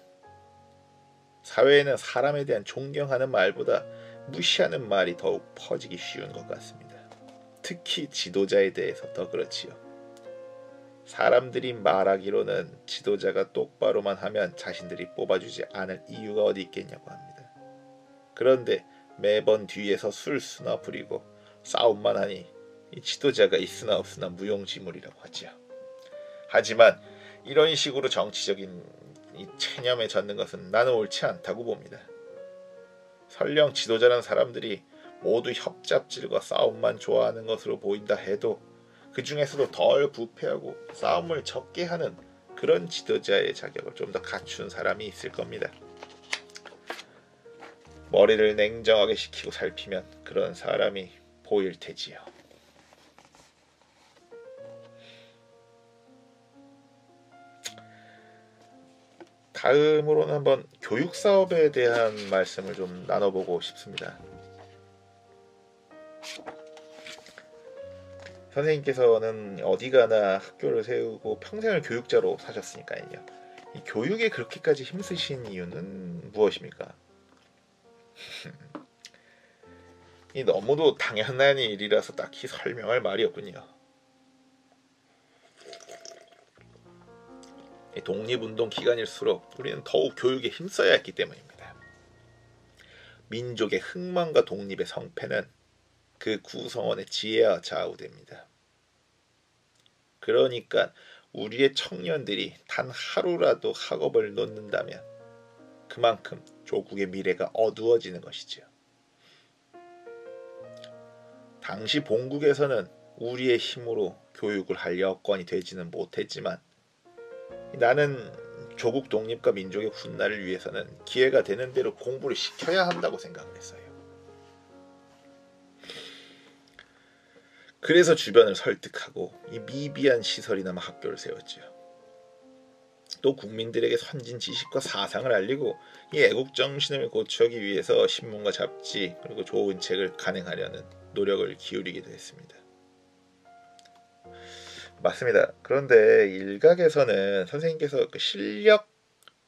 사회에는 사람에 대한 존경하는 말보다 무시하는 말이 더욱 퍼지기 쉬운 것 같습니다. 특히 지도자에 대해서 더 그렇지요. 사람들이 말하기로는 지도자가 똑바로만 하면 자신들이 뽑아주지 않을 이유가 어디 있겠냐고 합니다. 그런데 매번 뒤에서 술수나 부리고 싸움만 하니 이 지도자가 있으나 없으나 무용지물이라고 하지요. 하지만 이런 식으로 정치적인 이 체념에 젖는 것은 나는 옳지 않다고 봅니다. 설령 지도자란 사람들이 모두 협잡질과 싸움만 좋아하는 것으로 보인다 해도 그 중에서도 덜 부패하고 싸움을 적게 하는 그런 지도자의 자격을 좀 더 갖춘 사람이 있을 겁니다. 머리를 냉정하게 식히고 살피면 그런 사람이 보일 테지요. 다음으로는 한번 교육사업에 대한 말씀을 좀 나눠보고 싶습니다. 선생님께서는 어디 가나 학교를 세우고 평생을 교육자로 사셨으니까요. 이 교육에 그렇게까지 힘쓰신 이유는 무엇입니까? 이 너무도 당연한 일이라서 딱히 설명할 말이 없군요. 독립운동 기간일수록 우리는 더욱 교육에 힘써야 했기 때문입니다. 민족의 흥망과 독립의 성패는 그 구성원의 지혜와 좌우됩니다. 그러니까 우리의 청년들이 단 하루라도 학업을 놓는다면 그만큼 조국의 미래가 어두워지는 것이지요. 당시 본국에서는 우리의 힘으로 교육을 할 여건이 되지는 못했지만 나는 조국 독립과 민족의 훗날을 위해서는 기회가 되는 대로 공부를 시켜야 한다고 생각을 했어요. 그래서 주변을 설득하고 이 미비한 시설이나마 학교를 세웠지요. 또 국민들에게 선진 지식과 사상을 알리고 이 애국정신을 고취하기 위해서 신문과 잡지 그리고 좋은 책을 간행하려는 노력을 기울이기도 했습니다. 맞습니다. 그런데 일각에서는 선생님께서 그 실력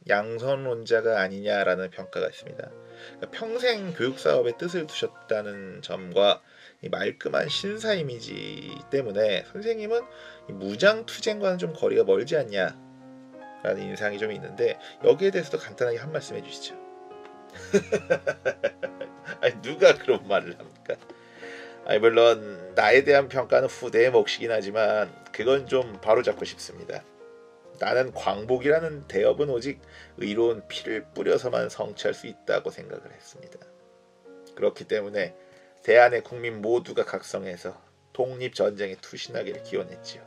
양선론자가 아니냐라는 평가가 있습니다. 그러니까 평생 교육사업에 뜻을 두셨다는 점과 이 말끔한 신사 이미지 때문에 선생님은 무장투쟁과는 좀 거리가 멀지 않냐라는 인상이 좀 있는데 여기에 대해서도 간단하게 한 말씀 해주시죠. 아니 누가 그런 말을 합니까? 아니 물론 나에 대한 평가는 후대의 몫이긴 하지만 그건 좀 바로잡고 싶습니다. 나는 광복이라는 대업은 오직 의로운 피를 뿌려서만 성취할 수 있다고 생각을 했습니다. 그렇기 때문에 대한의 국민 모두가 각성해서 독립전쟁에 투신하기를 기원했지요.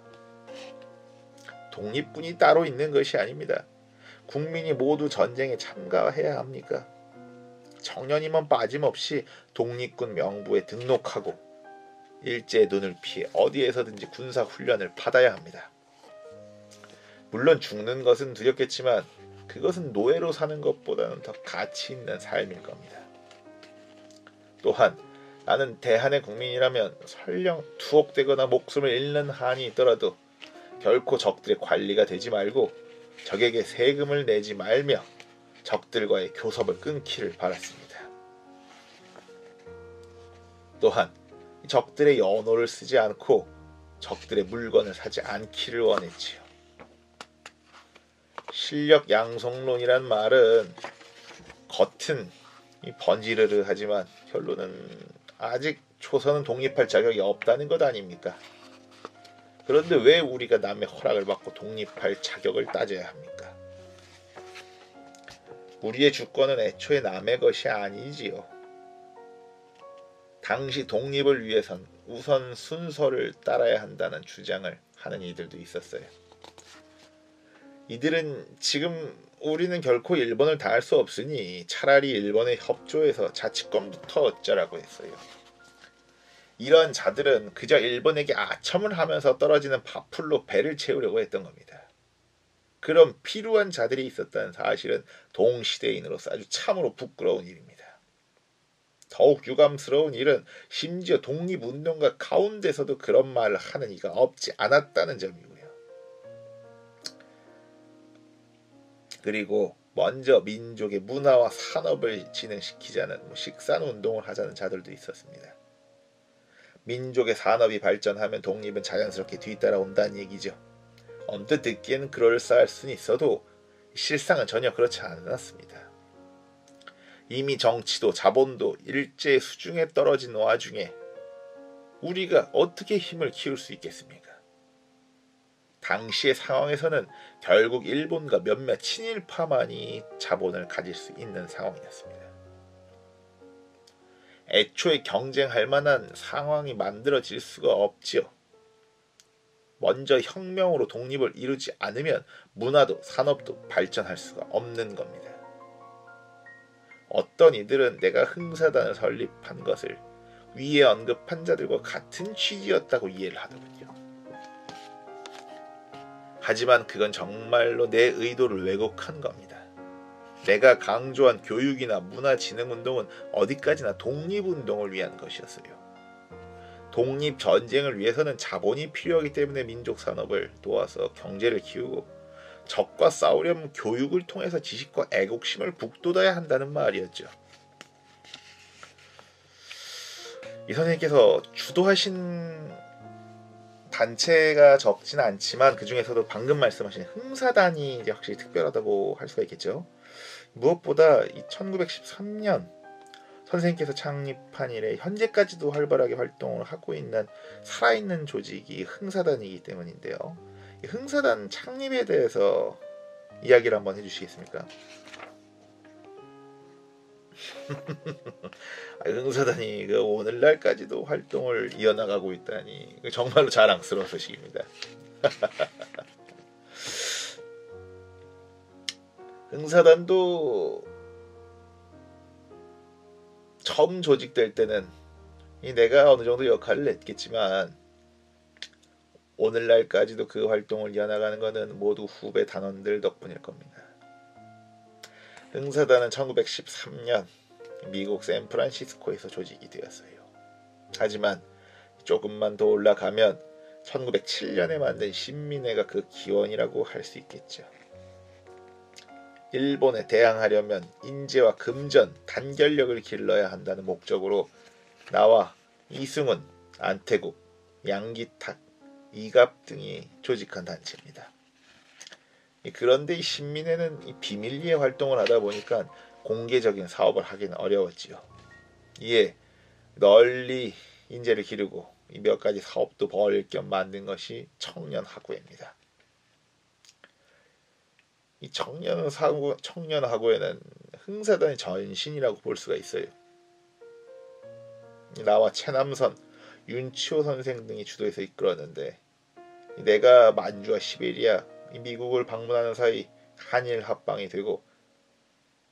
독립군이 따로 있는 것이 아닙니다. 국민이 모두 전쟁에 참가해야 합니까? 청년이면 빠짐없이 독립군 명부에 등록하고 일제의 눈을 피해 어디에서든지 군사훈련을 받아야 합니다. 물론 죽는 것은 두렵겠지만 그것은 노예로 사는 것보다는 더 가치 있는 삶일 겁니다. 또한 나는 대한의 국민이라면 설령 투옥되거나 목숨을 잃는 한이 있더라도 결코 적들의 관리가 되지 말고 적에게 세금을 내지 말며 적들과의 교섭을 끊기를 바랐습니다. 또한 적들의 연호를 쓰지 않고 적들의 물건을 사지 않기를 원했지요. 실력 양성론이란 말은 겉은 번지르르하지만 결론은 아직 조선은 독립할 자격이 없다는 것 아닙니까? 그런데 왜 우리가 남의 허락을 받고 독립할 자격을 따져야 합니까? 우리의 주권은 애초에 남의 것이 아니지요. 당시 독립을 위해선 우선 순서를 따라야 한다는 주장을 하는 이들도 있었어요. 이들은 지금 우리는 결코 일본을 당할 수 없으니 차라리 일본에 협조해서 자치권부터 어쩌라고 했어요. 이러한 자들은 그저 일본에게 아첨을 하면서 떨어지는 밥풀로 배를 채우려고 했던 겁니다. 그런 필요한 자들이 있었다는 사실은 동시대인으로서 아주 참으로 부끄러운 일입니다. 더욱 유감스러운 일은 심지어 독립운동가 가운데서도 그런 말을 하는 이가 없지 않았다는 점이고요. 그리고 먼저 민족의 문화와 산업을 진흥시키자는 식산운동을 하자는 자들도 있었습니다. 민족의 산업이 발전하면 독립은 자연스럽게 뒤따라온다는 얘기죠. 언뜻 듣기에는 그럴싸할 수는 있어도 실상은 전혀 그렇지 않았습니다. 이미 정치도 자본도 일제 수중에 떨어진 와중에 우리가 어떻게 힘을 키울 수 있겠습니까? 당시의 상황에서는 결국 일본과 몇몇 친일파만이 자본을 가질 수 있는 상황이었습니다. 애초에 경쟁할 만한 상황이 만들어질 수가 없지요. 먼저 혁명으로 독립을 이루지 않으면 문화도 산업도 발전할 수가 없는 겁니다. 어떤 이들은 내가 흥사단을 설립한 것을 위에 언급한 자들과 같은 취지였다고 이해를 하더군요. 하지만 그건 정말로 내 의도를 왜곡한 겁니다. 내가 강조한 교육이나 문화진흥운동은 어디까지나 독립운동을 위한 것이었어요. 독립전쟁을 위해서는 자본이 필요하기 때문에 민족산업을 도와서 경제를 키우고 적과 싸우려면 교육을 통해서 지식과 애국심을 북돋아야 한다는 말이었죠. 이 선생님께서 주도하신 단체가 적지는 않지만 그 중에서도 방금 말씀하신 흥사단이 이제 확실히 특별하다고 할 수가 있겠죠. 무엇보다 이 1913년 선생님께서 창립한 이래 현재까지도 활발하게 활동을 하고 있는 살아있는 조직이 흥사단이기 때문인데요. 이 흥사단 창립에 대해서 이야기를 한번 해주시겠습니까? 흥사단이 오늘날까지도 활동을 이어나가고 있다니 정말로 자랑스러운 소식입니다. 흥사단도 처음 조직될 때는 내가 어느 정도 역할을 했겠지만 오늘날까지도 그 활동을 이어나가는 것은 모두 후배 단원들 덕분일 겁니다. 흥사단은 1913년 미국 샌프란시스코에서 조직이 되었어요. 하지만 조금만 더 올라가면 1907년에 만든 신민회가 그 기원이라고 할 수 있겠죠. 일본에 대항하려면 인재와 금전, 단결력을 길러야 한다는 목적으로 나와 이승훈, 안태국, 양기탁, 이갑 등이 조직한 단체입니다. 그런데 이 신민회는 비밀리에 활동을 하다 보니까 공개적인 사업을 하기는 어려웠지요. 이에 널리 인재를 기르고 몇 가지 사업도 벌일 겸 만든 것이 청년학우회입니다. 이 청년학우회는 흥사단의 전신이라고 볼 수가 있어요. 나와 최남선, 윤치호 선생 등이 주도해서 이끌었는데 내가 만주와 시베리아, 미국을 방문하는 사이 한일 합방이 되고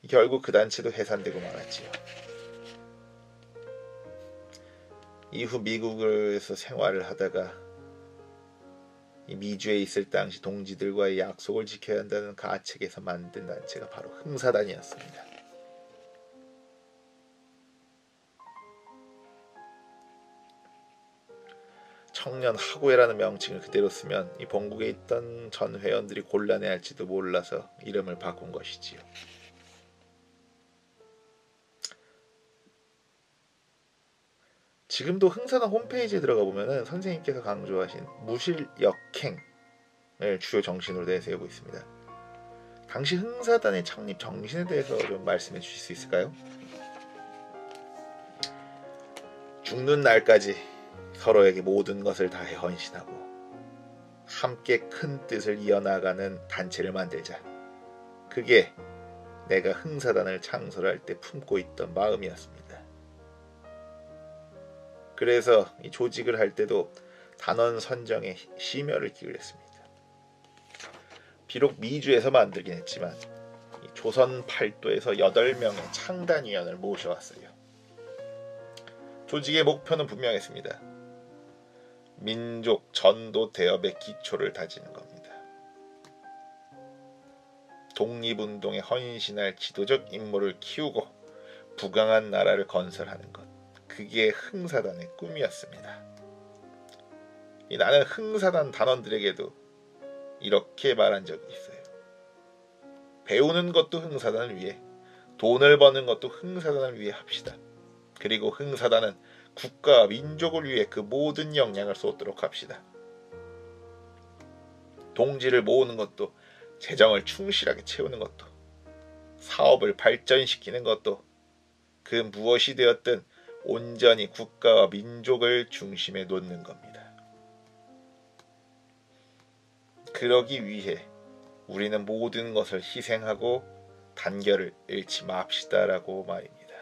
결국 그 단체도 해산되고 말았지요. 이후 미국에서 생활을 하다가 미주에 있을 당시 동지들과의 약속을 지켜야 한다는 가책에서 만든 단체가 바로 흥사단이었습니다. 청년학우회라는 명칭을 그대로 쓰면 이 본국에 있던 전 회원들이 곤란해할지도 몰라서 이름을 바꾼 것이지요. 지금도 흥사단 홈페이지에 들어가 보면은 선생님께서 강조하신 무실역행을 주요 정신으로 내세우고 있습니다. 당시 흥사단의 창립 정신에 대해서 좀 말씀해 주실 수 있을까요? 죽는 날까지 서로에게 모든 것을 다해 헌신하고 함께 큰 뜻을 이어나가는 단체를 만들자. 그게 내가 흥사단을 창설할 때 품고 있던 마음이었습니다. 그래서 이 조직을 할 때도 단원 선정에 심혈을 기울였습니다. 비록 미주에서 만들긴 했지만 조선 팔도에서 8명의 창단위원을 모셔왔어요. 조직의 목표는 분명했습니다. 민족 전도 대업의 기초를 다지는 겁니다. 독립운동에 헌신할 지도적 인물을 키우고 부강한 나라를 건설하는 것, 그게 흥사단의 꿈이었습니다. 나는 흥사단 단원들에게도 이렇게 말한 적이 있어요. 배우는 것도 흥사단을 위해, 돈을 버는 것도 흥사단을 위해 합시다. 그리고 흥사단은 국가와 민족을 위해 그 모든 역량을 쏟도록 합시다. 동지를 모으는 것도, 재정을 충실하게 채우는 것도, 사업을 발전시키는 것도, 그 무엇이 되었든 온전히 국가와 민족을 중심에 놓는 겁니다. 그러기 위해 우리는 모든 것을 희생하고 단결을 잃지 맙시다라고 말입니다.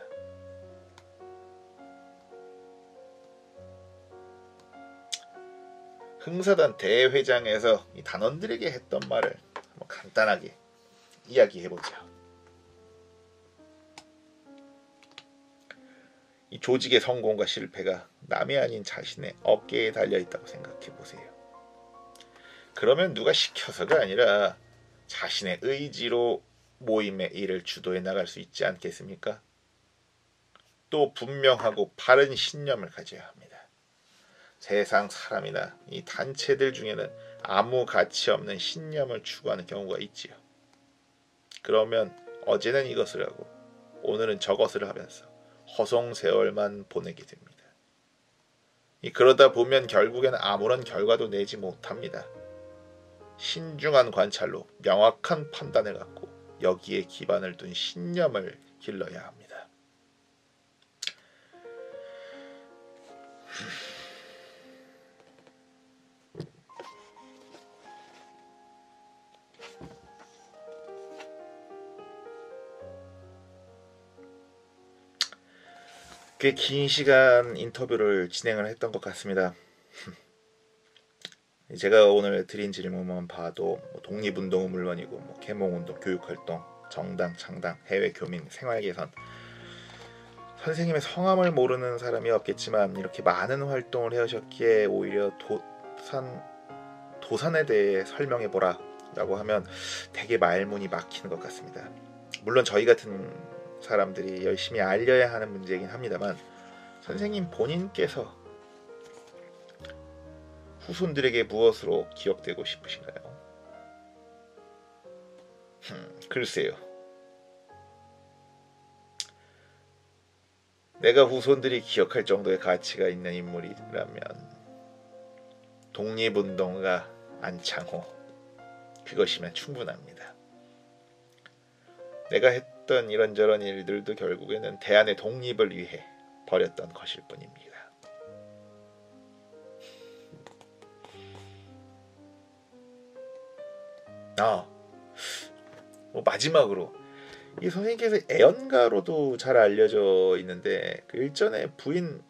흥사단 대회장에서 이 단원들에게 했던 말을 한번 간단하게 이야기해보죠. 이 조직의 성공과 실패가 남이 아닌 자신의 어깨에 달려있다고 생각해보세요. 그러면 누가 시켜서가 아니라 자신의 의지로 모임의 일을 주도해 나갈 수 있지 않겠습니까? 또 분명하고 바른 신념을 가져야 합니다. 세상 사람이나 이 단체들 중에는 아무 가치 없는 신념을 추구하는 경우가 있지요. 그러면 어제는 이것을 하고 오늘은 저것을 하면서 허송세월만 보내게 됩니다. 그러다 보면 결국에는 아무런 결과도 내지 못합니다. 신중한 관찰로 명확한 판단을 갖고 여기에 기반을 둔 신념을 길러야 합니다. 꽤 긴 시간 인터뷰를 진행을 했던 것 같습니다. 제가 오늘 드린 질문만 봐도 독립운동은 물론이고 계몽운동, 교육활동, 정당, 창당, 해외 교민, 생활개선, 선생님의 성함을 모르는 사람이 없겠지만 이렇게 많은 활동을 해오셨기에 오히려 도산에 대해 설명해보라 라고 하면 되게 말문이 막히는 것 같습니다. 물론 저희 같은 사람들이 열심히 알려야 하는 문제이긴 합니다만, 선생님 본인께서 후손들에게 무엇으로 기억되고 싶으신가요? 글쎄요. 내가 후손들이 기억할 정도의 가치가 있는 인물이라면 독립운동가 안창호, 그것이면 충분합니다. 내가 했던 이런저런 일들도 결국에는 대한의 독립을 위해 벌였던 것일 뿐입니다. 마지막으로 이 선생님께서 애연가로도 잘 알려져 있는데 그 일전에 부인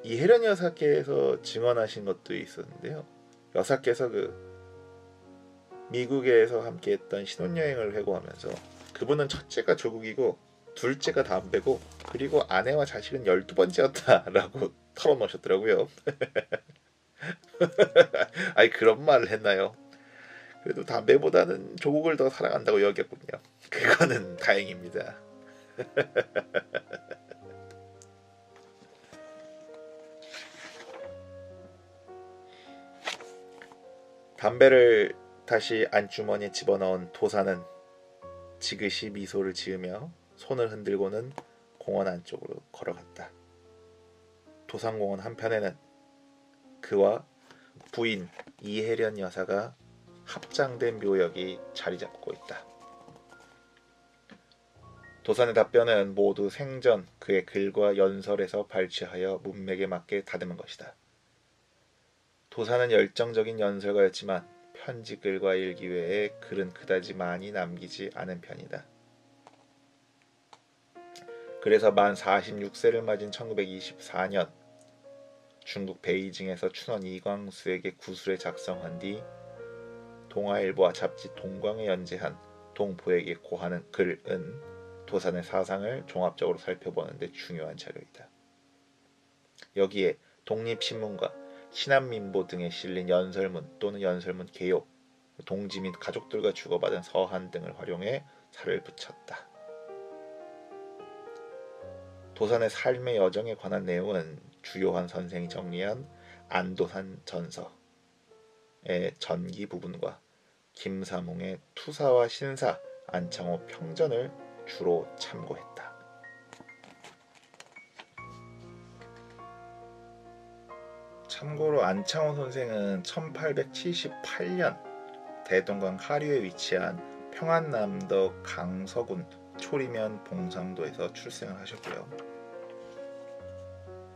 이혜련 여사께서 증언하신 것도 있었는데요. 여사께서 미국에서 함께했던 신혼여행을 회고하면서 그분은 첫째가 조국이고 둘째가 담배고 그리고 아내와 자식은 12번째였다라고 털어놓으셨더라고요. 아니 그런 말을 했나요? 그래도 담배보다는 조국을 더 사랑한다고 여겼군요. 그거는 다행입니다. 담배를 다시 안주머니에 집어넣은 도사는 지그시 미소를 지으며 손을 흔들고는 공원 안쪽으로 걸어갔다. 도산공원 한편에는 그와 부인 이혜련 여사가 합장된 묘역이 자리잡고 있다. 도산의 답변은 모두 생전 그의 글과 연설에서 발췌하여 문맥에 맞게 다듬은 것이다. 도산은 열정적인 연설가였지만 편지글과 일기 외에 글은 그다지 많이 남기지 않은 편이다. 그래서 만 46세를 맞은 1924년 중국 베이징에서 춘원 이광수에게 구술에 작성한 뒤 동아일보와 잡지 동광에 연재한 동포에게 고하는 글은 도산의 사상을 종합적으로 살펴보는 데 중요한 자료이다. 여기에 독립신문과 신한민보 등에 실린 연설문 또는 연설문 개요, 동지 및 가족들과 주고받은 서한 등을 활용해 살을 붙였다. 도산의 삶의 여정에 관한 내용은 주요한 선생이 정리한 안도산 전서의 전기 부분과 김사몽의 투사와 신사, 안창호 평전을 주로 참고했다. 참고로 안창호 선생은 1878년 대동강 하류에 위치한 평안남도 강서군 초리면 봉상도에서 출생을 하셨고요.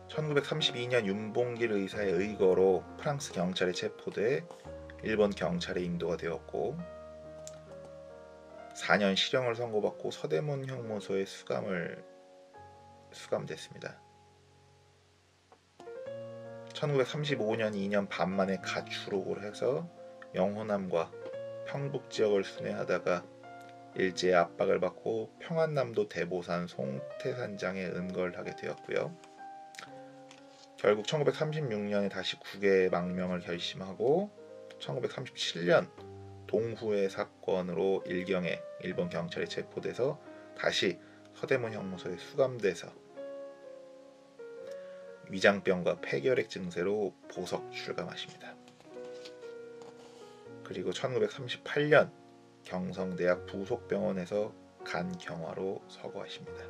1932년 윤봉길 의사의 의거로 프랑스 경찰에 체포돼 일본 경찰에 인도가 되었고 4년 실형을 선고받고 서대문 형무소에 수감됐습니다. 1935년 2년 반 만에 가출옥을 해서 영호남과 평북 지역을 순회하다가 일제의 압박을 받고 평안남도 대보산 송태산장에 은거를 하게 되었고요. 결국 1936년에 다시 국외 망명을 결심하고 1937년 동후회 사건으로 일경에 일본 경찰에 체포돼서 다시 서대문 형무소에 수감돼서 위장병과 폐결핵 증세로 보석 출감하십니다. 그리고 1938년 경성대학 부속병원에서 간경화로 서거하십니다.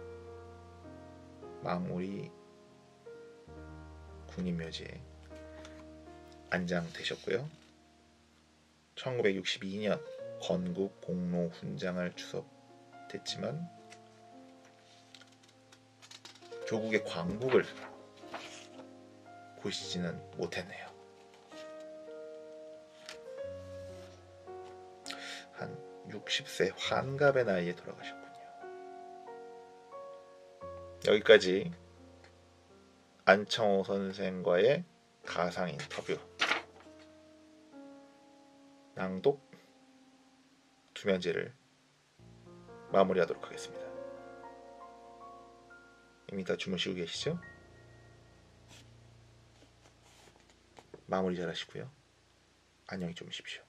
망우리 국립묘지에 안장되셨고요. 1962년 건국 공로 훈장을 추섭됐지만 조국의 광복을 보시지는 못했네요. 한 60세 환갑의 나이에 돌아가셨군요. 여기까지 안창호 선생과의 가상 인터뷰 낭독 두면제를 마무리하도록 하겠습니다. 이미 다 주무시고 계시죠? 마무리 잘 하시고요. 안녕히 주무십시오.